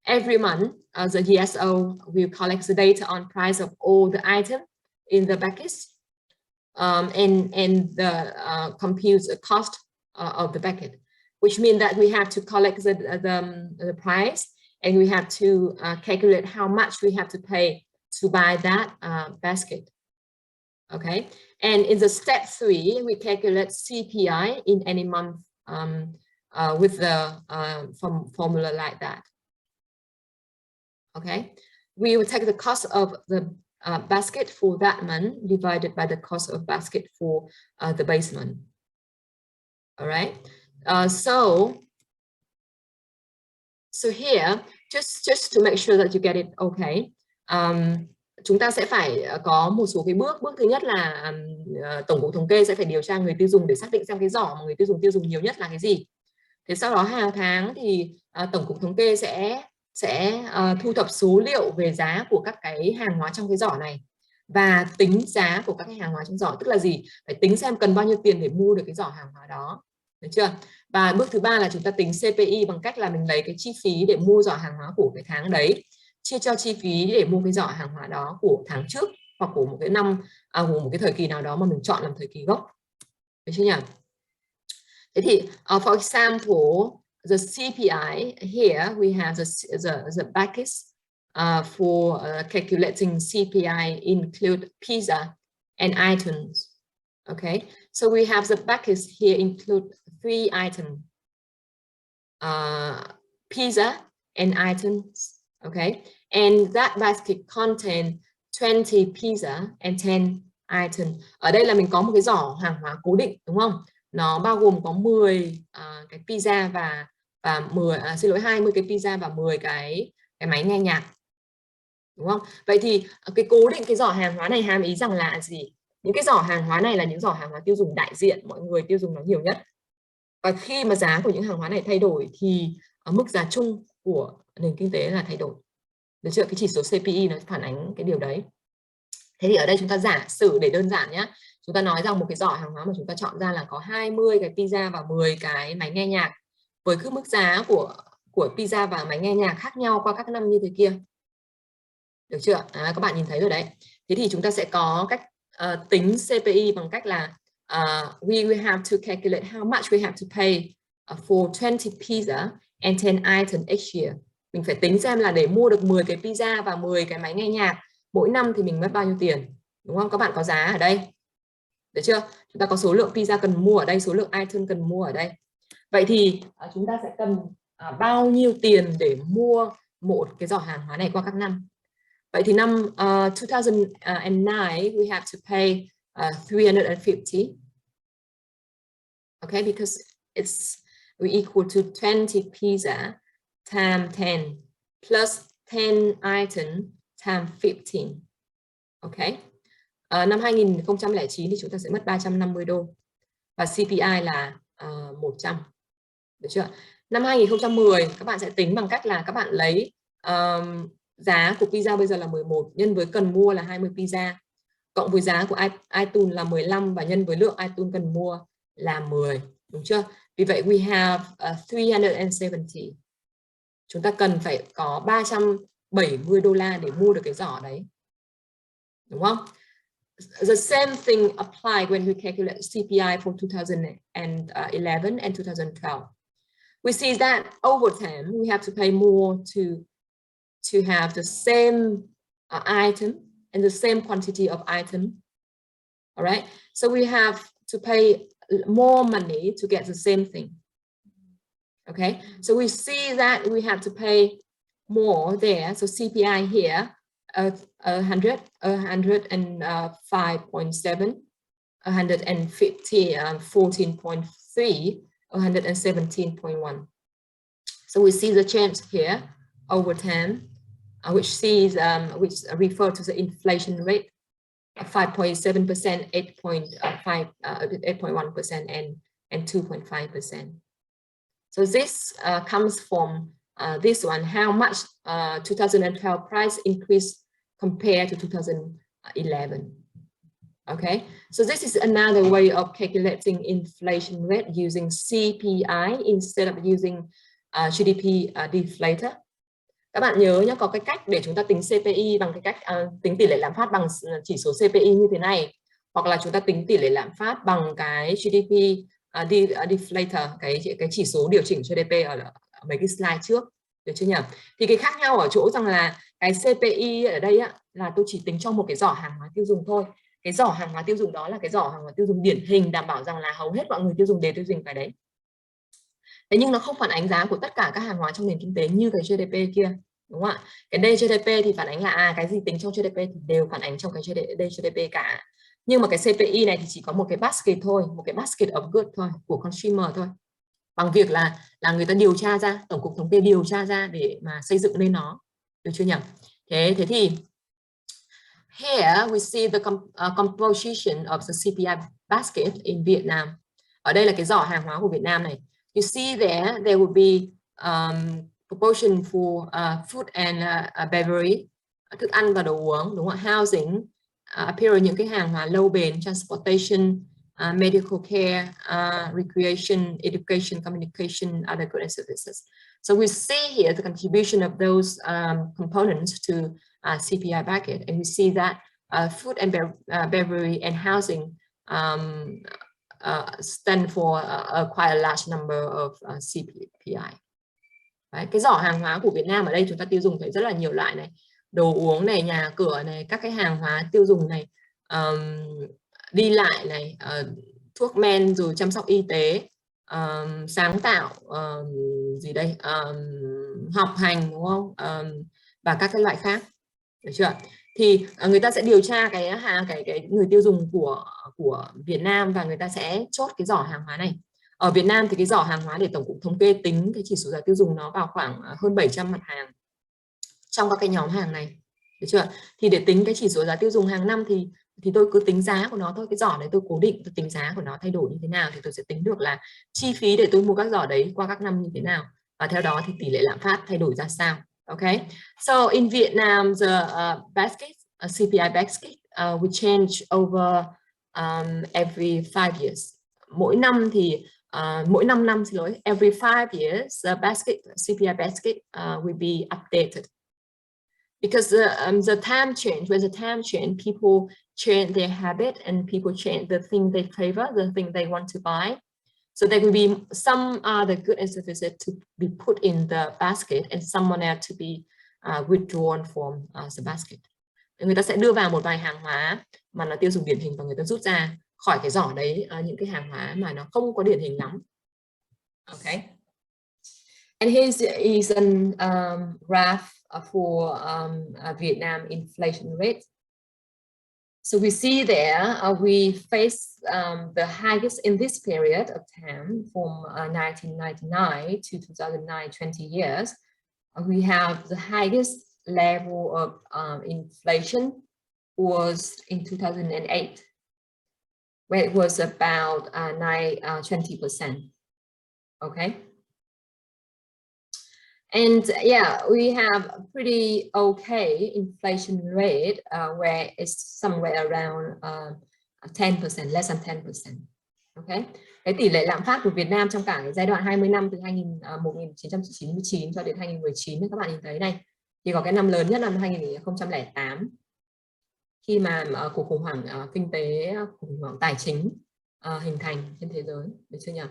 every month, the GSO will collect the data on price of all the items in the buckets, and compute the cost of the bucket, which means that we have to collect the price, and we have to calculate how much we have to pay to buy that basket. Okay, and in the step 3, we calculate CPI in any month with the formula like that. Okay, we will take the cost of the basket for that month divided by the cost of basket for the base month. All right, so here, just to make sure that you get it okay, chúng ta sẽ phải có một số cái bước. Bước thứ nhất là tổng cục thống kê sẽ phải điều tra người tiêu dùng để xác định xem cái giỏ mà người tiêu dùng nhiều nhất là cái gì. Thế sau đó hàng tháng thì tổng cục thống kê sẽ thu thập số liệu về giá của các cái hàng hóa trong cái giỏ này và tính giá của các cái hàng hóa trong giỏ. Tức là gì? Phải tính xem cần bao nhiêu tiền để mua được cái giỏ hàng hóa đó, được chưa? Và bước thứ ba là chúng ta tính CPI bằng cách là mình lấy cái chi phí để mua giỏ hàng hóa của cái tháng đấy chia cho chi phí để mua cái giỏ hàng hóa đó của tháng trước hoặc của một cái năm, của một cái thời kỳ nào đó mà mình chọn làm thời kỳ gốc, được chưa nhỉ? Thế thì for example, the CPI here we have the buckets for calculating CPI include pizza and items. Okay, so we have the buckets here include 3 items, pizza and items. Okay, and that basket contain 20 pizza and 10 items. Ở đây là mình có một cái giỏ hàng hóa cố định, đúng không? Nó bao gồm có 10 cái pizza và 20 cái pizza và 10 cái máy nghe nhạc, đúng không? Vậy thì cái cố định cái giỏ hàng hóa này hàm ý rằng là gì? Những cái giỏ hàng hóa này là những giỏ hàng hóa tiêu dùng đại diện, mọi người tiêu dùng nó nhiều nhất. Và khi mà giá của những hàng hóa này thay đổi thì mức giá chung của nền kinh tế là thay đổi. Được chưa? Cái chỉ số CPI nó phản ánh cái điều đấy. Thế thì ở đây chúng ta giả sử để đơn giản nhé. Chúng ta nói rằng một cái giỏ hàng hóa mà chúng ta chọn ra là có 20 cái pizza và 10 cái máy nghe nhạc. Với cái mức giá của pizza và máy nghe nhạc khác nhau qua các năm như thế kia. Được chưa? Các bạn nhìn thấy rồi đấy. Thế thì chúng ta sẽ có cách tính CPI bằng cách là we will have to calculate how much we have to pay for 20 pizza and 10 items each year. Mình phải tính xem là để mua được 10 cái pizza và 10 cái máy nghe nhạc mỗi năm thì mình mất bao nhiêu tiền, đúng không? Các bạn có giá ở đây, được chưa? Chúng ta có số lượng pizza cần mua ở đây, số lượng item cần mua ở đây. Vậy thì chúng ta sẽ cần bao nhiêu tiền để mua một cái giỏ hàng hóa này qua các năm? Vậy thì năm 2009 we have to pay 350. Okay, because we equal to 20 pizza times 10 plus 10 item times 15. Okay. Năm 2009 thì chúng ta sẽ mất 350 đô và CPI là 100. Được chưa? Năm 2010 các bạn sẽ tính bằng cách là các bạn lấy giá của pizza bây giờ là 11 nhân với cần mua là 20 pizza cộng với giá của iTunes là 15 và nhân với lượng iTunes cần mua là 10, đúng chưa? Vì vậy we have 370. Chúng ta cần phải có 370 đô la để mua được cái giỏ đấy, đúng không? The same thing applied when we calculate CPI for 2011 and 2012. We see that over time we have to pay more to have the same item and the same quantity of item. All right, so we have to pay more money to get the same thing. Okay, so we see that we have to pay more there. So CPI here 100, 105.7, 150, 14.3, 117.1. So we see the change here over time, which refer to the inflation rate of 5.7%, 8.1%, and 2.5%. So this comes from this one, how much 2012 price increase compared to 2011. Okay, so this is another way of calculating inflation rate using CPI instead of using GDP deflator. Các bạn nhớ nhé, có cái cách để chúng ta tính CPI bằng cái cách tính tỷ lệ lạm phát bằng chỉ số CPI như thế này, hoặc là chúng ta tính tỷ lệ lạm phát bằng cái GDP deflator, cái chỉ số điều chỉnh GDP ở mấy cái slide trước, được chưa nhỉ? Thì cái khác nhau ở chỗ rằng là cái CPI ở đây á, là tôi chỉ tính cho một cái giỏ hàng hóa tiêu dùng thôi. Cái giỏ hàng hóa tiêu dùng đó là cái giỏ hàng hóa tiêu dùng điển hình, đảm bảo rằng là hầu hết mọi người tiêu dùng đều tiêu dùng cái đấy. Thế nhưng nó không phản ánh giá của tất cả các hàng hóa trong nền kinh tế như cái GDP kia, đúng không ạ? Cái DGDP thì phản ánh là cái gì tính trong GDP thì đều phản ánh trong cái DGDP cả. Nhưng mà cái CPI này thì chỉ có một cái basket thôi, một cái basket of goods thôi, của consumer thôi. Bằng việc là người ta điều tra ra, tổng cục thống kê điều tra ra để mà xây dựng lên nó, được chưa nhỉ? Thế thì here we see the composition of the CPI basket in Vietnam. Ở đây là cái giỏ hàng hóa của Việt Nam này. You see there will be proportion for food and beverage, thức ăn và đồ uống, đúng không? Housing, appear những cái hàng hóa lâu bền, transportation, medical care, recreation, education, communication, other goods and services. So we see here the contribution of those components to CPI bucket, and we see that food and beverage and housing stand for quite a large number of CPI. Đấy, cái giỏ hàng hóa của Việt Nam ở đây chúng ta tiêu dùng thấy rất là nhiều loại này, đồ uống này, nhà cửa này, các cái hàng hóa tiêu dùng này, đi lại này, thuốc men, rồi chăm sóc y tế, sáng tạo, gì đây, học hành, đúng không, và các cái loại khác, được chưa? Thì người ta sẽ điều tra cái người tiêu dùng của Việt Nam và người ta sẽ chốt cái giỏ hàng hóa này. Ở Việt Nam thì cái giỏ hàng hóa để tổng cục thống kê tính cái chỉ số giá tiêu dùng nó vào khoảng hơn 700 mặt hàng trong các cái nhóm hàng này, được chưa? Thì để tính cái chỉ số giá tiêu dùng hàng năm thì tôi cứ tính giá của nó thôi. Cái giỏ này tôi cố định, tôi tính giá của nó thay đổi như thế nào thì tôi sẽ tính được là chi phí để tôi mua các giỏ đấy qua các năm như thế nào, và theo đó thì tỷ lệ lạm phát thay đổi ra sao. Okay, so in Vietnam the basket, CPI basket will change over every 5 years. Mỗi năm thì mỗi 5 năm, xin lỗi, every 5 years the basket, CPI basket will be updated. because the time change, when the time change, people change their habit and people change the thing they favor, the thing they want to buy. So there can be some other goods and services to be put in the basket and someone else to be withdrawn from the basket. Người ta sẽ đưa vào một vài hàng hóa mà nó tiêu dùng điển hình và người ta rút ra khỏi cái giỏ đấy những cái hàng hóa mà nó không có điển hình lắm. Okay. And here is a graph for Vietnam inflation rate. So we see there we face the highest in this period of time from 1999 to 2009, 20 years. We have the highest level of inflation was in 2008, where it was about 20%. Okay. And yeah, we have a pretty okay inflation rate where it's somewhere around 10%, less than 10%. Okay. Cái tỷ lệ lạm phát của Việt Nam trong cả cái giai đoạn 20 năm từ 1999 cho đến 2019 các bạn nhìn thấy này. Thì có cái năm lớn nhất năm 2008 khi mà cuộc khủng hoảng kinh tế, khủng hoảng tài chính hình thành trên thế giới, được chưa nhỉ?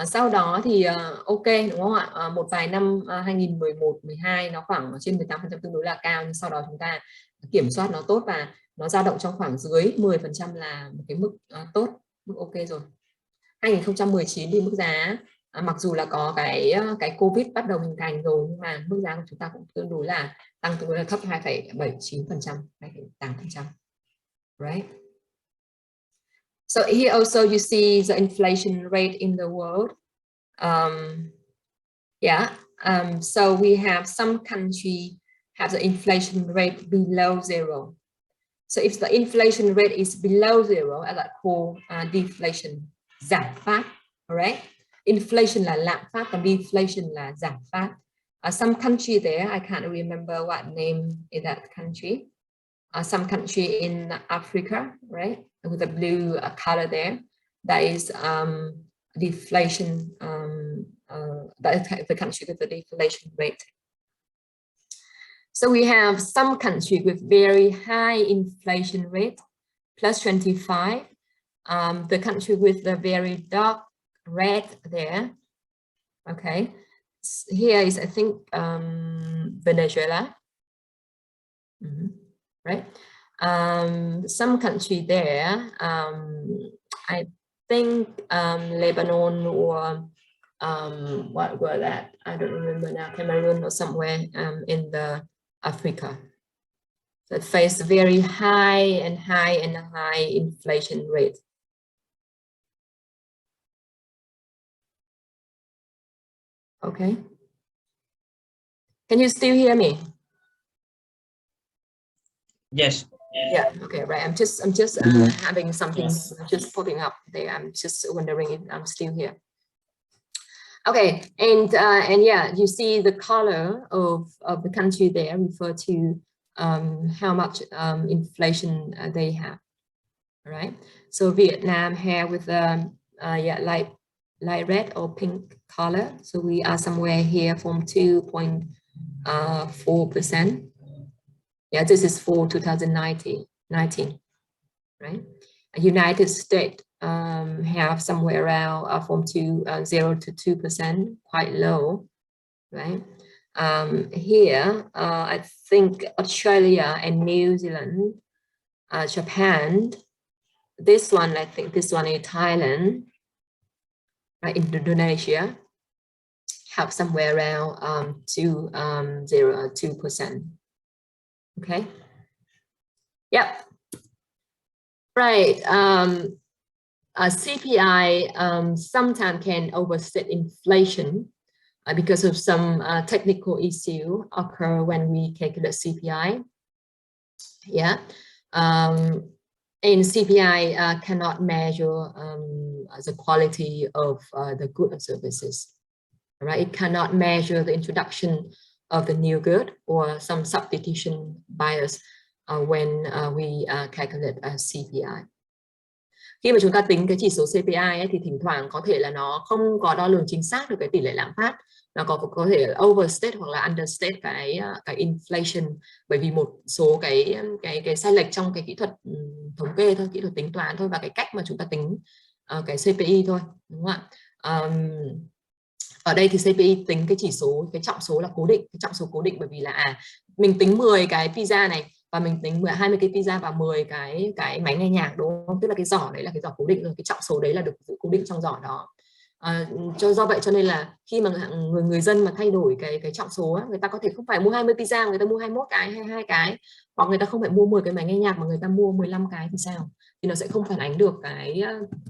Sau đó thì ok đúng không ạ? Một vài năm 2011, 12 nó khoảng trên 18% tương đối là cao, nhưng sau đó chúng ta kiểm soát nó tốt và nó dao động trong khoảng dưới 10% là một cái mức tốt, mức ok rồi. 2019 thì mức giá mặc dù là có cái Covid bắt đầu hình thành rồi, nhưng mà mức giá của chúng ta cũng tương đối là tăng tương đối là thấp 2,79%, 2,8%, right? So here also you see the inflation rate in the world. So we have some country have the inflation rate below zero. So if the inflation rate is below zero, I like call deflation, giảm phát, alright? Inflation là lạm phát, còn deflation là giảm phát. Some country there, I can't remember what name is that country. Some country in Africa, right? With the blue color there, that is deflation. That is the country with the deflation rate. So we have some country with very high inflation rate, plus 25. The country with the very dark red there. Okay, here is I think Venezuela. Right. Some country there, I think Lebanon or what were that? I don't remember now, Cameroon or somewhere in the Africa that face very high inflation rate. Okay. Can you still hear me? Yes. Yeah. Okay. Right. I'm just having something just popping up there. I'm just wondering if I'm still here. Okay. And yeah, you see the color of the country there refer to how much inflation they have. All right. So Vietnam here with light red or pink color. So we are somewhere here from 2.4%. Yeah, this is for 2019, right? United States have somewhere around from 0 to 2%, quite low, right? Here, I think Australia and New Zealand, Japan, this one, I think this one is Thailand, right? Indonesia have somewhere around 2%. Okay. Yep. Right. CPI sometimes can overstate inflation because of some technical issue occur when we calculate CPI. Yeah. And CPI cannot measure the quality of the goods and services. Right. It cannot measure the introduction of the new good or some substitution bias when we calculate CPI. Khi mà chúng ta tính cái chỉ số CPI ấy, thì thỉnh thoảng có thể là nó không có đo lường chính xác được cái tỷ lệ lạm phát, nó có thể là overstate hoặc là understate cái inflation, bởi vì một số cái sai lệch trong cái kỹ thuật thống kê thôi, kỹ thuật tính toán thôi, và cái cách mà chúng ta tính cái CPI thôi, đúng không ạ? Ở đây thì CPI tính cái chỉ số, cái trọng số là cố định, cái trọng số cố định bởi vì là mình tính 10 cái pizza này và mình tính 20 cái pizza và 10 cái máy nghe nhạc, đúng không? Tức là cái giỏ đấy là cái giỏ cố định rồi, cái trọng số đấy là được giữ cố định trong giỏ đó. Do vậy cho nên là khi mà người dân mà thay đổi cái trọng số ấy, người ta có thể không phải mua 20 pizza, người ta mua 21 cái hay 2 cái, hoặc người ta không phải mua 10 cái máy nghe nhạc mà người ta mua 15 cái thì sao? Thì nó sẽ không phản ánh được cái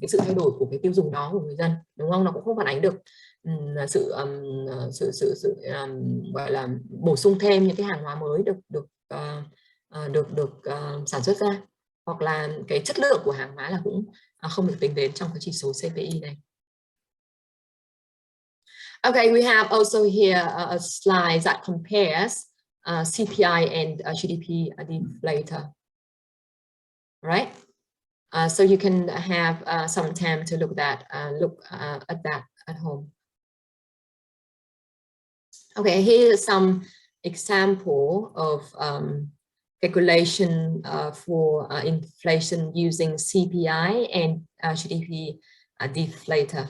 sự thay đổi của cái tiêu dùng đó của người dân, đúng không? Nó cũng không phản ánh được sự gọi là bổ sung thêm những cái hàng hóa mới được sản xuất ra, hoặc là cái chất lượng của hàng hóa là cũng không được tính đến trong cái chỉ số CPI này. Okay, we have also here a slide that compares CPI and GDP deflator, right? So you can have some time to look at that at home. Okay, here's some example of calculation for inflation using CPI and GDP deflator.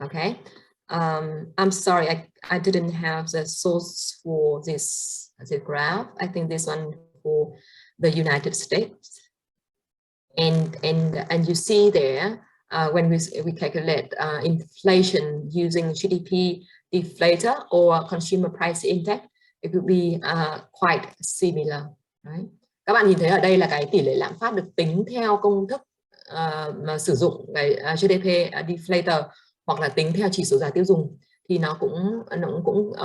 Okay, I'm sorry, I didn't have the source for this graph. I think this one for the United States. And you see there when we calculate inflation using GDP deflator or consumer price index, it would be quite similar, right? Các bạn nhìn thấy ở đây là cái tỷ lệ lạm phát được tính theo công thức mà sử dụng cái GDP deflator hoặc là tính theo chỉ số giá tiêu dùng, thì nó cũng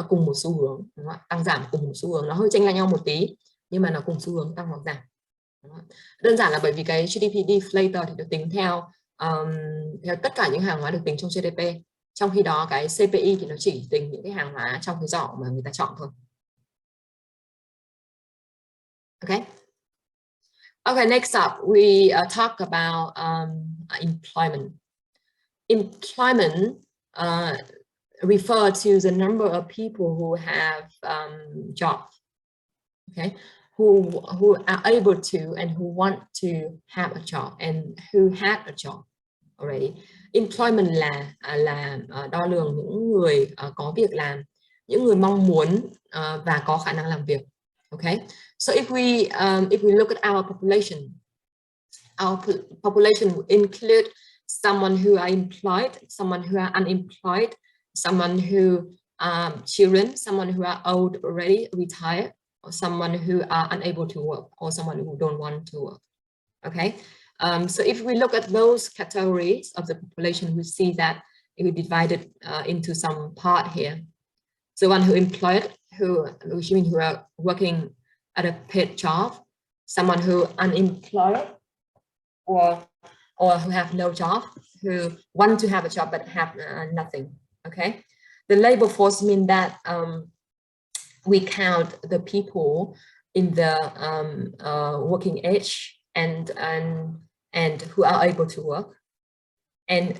cùng một xu hướng, đúng không? Tăng giảm cùng một xu hướng, nó hơi chênh lệch nhau một tí nhưng mà nó cùng xu hướng tăng hoặc giảm. Đơn giản là bởi vì cái GDP deflator thì được tính theo tất cả những hàng hóa được tính trong GDP, trong khi đó cái CPI thì nó chỉ tính những cái hàng hóa trong cái giỏ mà người ta chọn thôi. Okay. Okay, next up we talk about employment. Employment refer to the number of people who have jobs. Okay. Who are able to and who want to have a job and who had a job already. Employment là đo lường những người có việc làm, những người mong muốn và có khả năng làm việc. Okay, so if we look at our population will include someone who are employed, someone who are unemployed, someone who children, someone who are old already retired, or someone who are unable to work, or someone who don't want to work. Okay, so if we look at those categories of the population, we see that it will be divided into some part here. So one who employed, which means who are working at a paid job, someone who unemployed, or who have no job, who want to have a job but have nothing. Okay, the labor force means that we count the people in the working age and who are able to work, and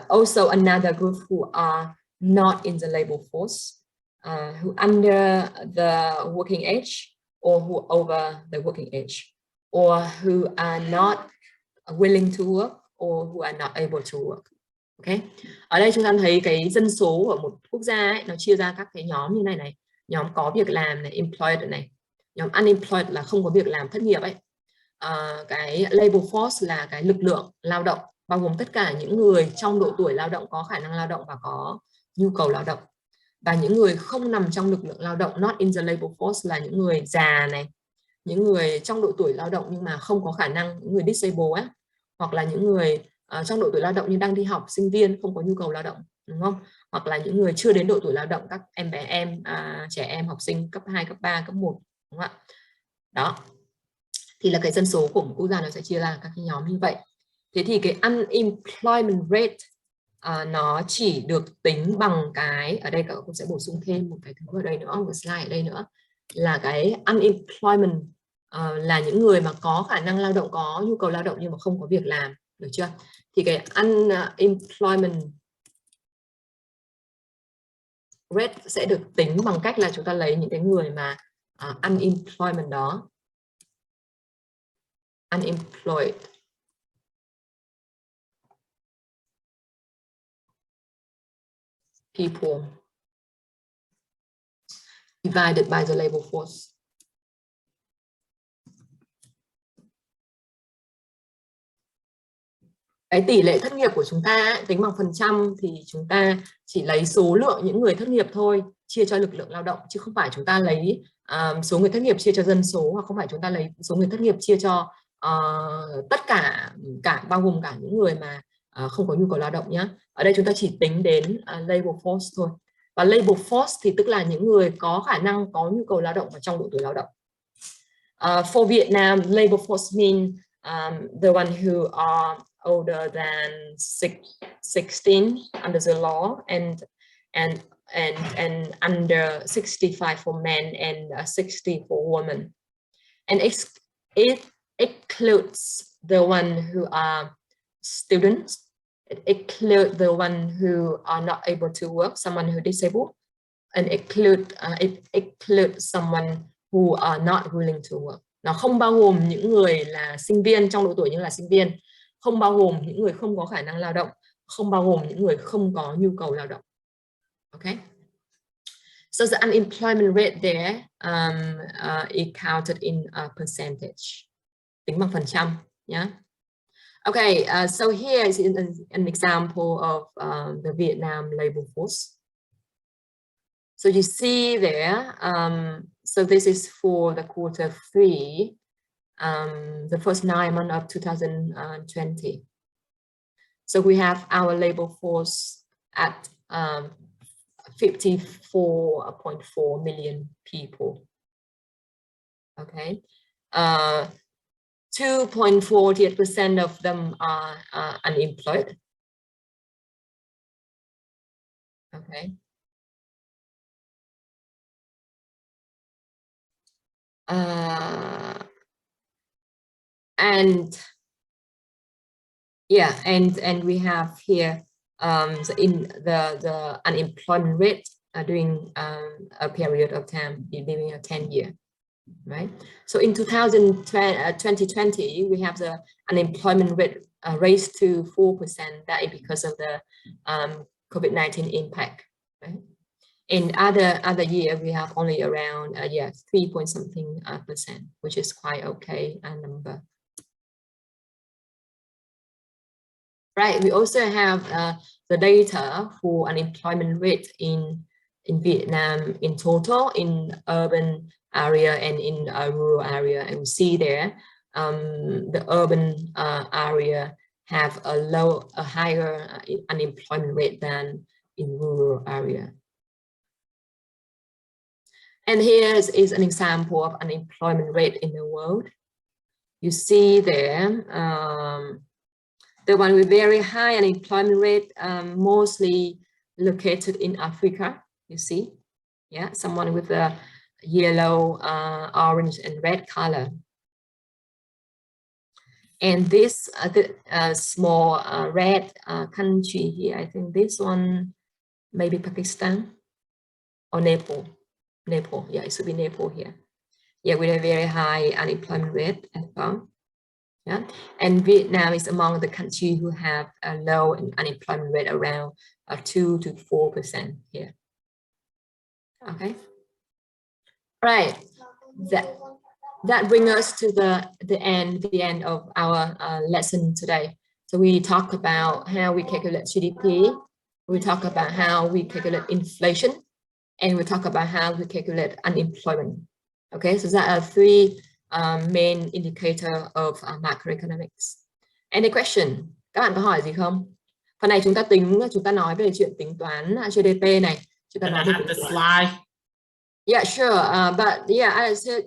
also another group who are not in the labor force, who under the working age or who over the working age, or who are not willing to work or who are not able to work. Okay, ở đây chúng ta thấy cái dân số của một quốc gia ấy, nó chia ra các cái nhóm như này này. Nhóm có việc làm này, employed này. Nhóm unemployed là không có việc làm, thất nghiệp ấy. Cái labor force là cái lực lượng lao động, bao gồm tất cả những người trong độ tuổi lao động, có khả năng lao động và có nhu cầu lao động. Và những người không nằm trong lực lượng lao động, not in the labor force, là những người già này, những người trong độ tuổi lao động nhưng mà không có khả năng, những người disabled ấy, hoặc là những người trong độ tuổi lao động nhưng đang đi học, sinh viên không có nhu cầu lao động, đúng không? Hoặc là những người chưa đến độ tuổi lao động, các em bé trẻ em học sinh cấp 2, cấp 3, cấp 1, đúng không ạ? Đó thì là cái dân số của một quốc gia nó sẽ chia ra các cái nhóm như vậy. Thế thì cái unemployment rate nó chỉ được tính bằng cái, ở đây các bạn sẽ bổ sung thêm một cái thứ ở đây nữa, một slide ở đây nữa, là cái unemployment là những người mà có khả năng lao động, có nhu cầu lao động nhưng mà không có việc làm, được chưa? Thì cái unemployment rate sẽ được tính bằng cách là chúng ta lấy những cái người mà unemployment đó, unemployed people divided by the labor force. Cái tỷ lệ thất nghiệp của chúng ta tính bằng phần trăm thì chúng ta chỉ lấy số lượng những người thất nghiệp thôi, chia cho lực lượng lao động, chứ không phải chúng ta lấy số người thất nghiệp chia cho dân số, hoặc không phải chúng ta lấy số người thất nghiệp chia cho tất cả bao gồm cả những người mà không có nhu cầu lao động nhé. Ở đây chúng ta chỉ tính đến labor force thôi. Và labor force thì tức là những người có khả năng, có nhu cầu lao động và trong độ tuổi lao động. For Vietnam, labor force mean the one who are older than 16 under the law, and under 65 for men and 60 for women. And it includes the one who are students. It includes the one who are not able to work, someone who is disabled, and it includes someone who are not willing to work. Nó không bao gồm những người là sinh viên, trong độ tuổi như là sinh viên, không bao gồm những người không có khả năng lao động, không bao gồm những người không có nhu cầu lao động. Okay. So the unemployment rate there is counted in a percentage. Tính bằng phần trăm, yeah. Okay, so here is an example of the Vietnam labor force. So you see there, so this is for the quarter 3, the first 9 months of 2020. So we have our labor force at 54.4 million people. Okay, 2.48% of them are unemployed. Okay. And yeah, and we have here the unemployment rate during a period of time, during a 10-year, right? So in 2020, we have the unemployment rate raised to 4%. That is because of the COVID-19 impact, right? In other year, we have only around 3 point something percent, which is quite okay number. Right. We also have the data for unemployment rate in Vietnam in total, in urban area and in rural area, and we see there the urban area have a higher unemployment rate than in rural area. And here is an example of unemployment rate in the world. You see there, the one with very high unemployment rate, mostly located in Africa, you see. Yeah, someone with a yellow, orange, and red color. And this small red country here, I think this one, maybe Pakistan or Nepal. Nepal, yeah, it should be Nepal here. Yeah, with a very high unemployment rate as well. Yeah, and Vietnam is among the countries who have a low unemployment rate, around 2 to 4% here. Okay, right. That brings us to the end of our lesson today. So we talk about how we calculate GDP. We talk about how we calculate inflation. And we talk about how we calculate unemployment. Okay, so that are 3 main indicator of macroeconomics. Any question? Các bạn có hỏi gì không? Phần này chúng ta nói về chuyện tính toán GDP này. Chúng ta nói về tính toán. Slide. Yeah, sure. But yeah, as I said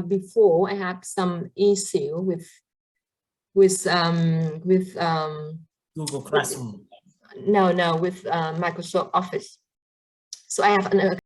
before, I have some issue with Google Classroom. No, with Microsoft Office. So I have an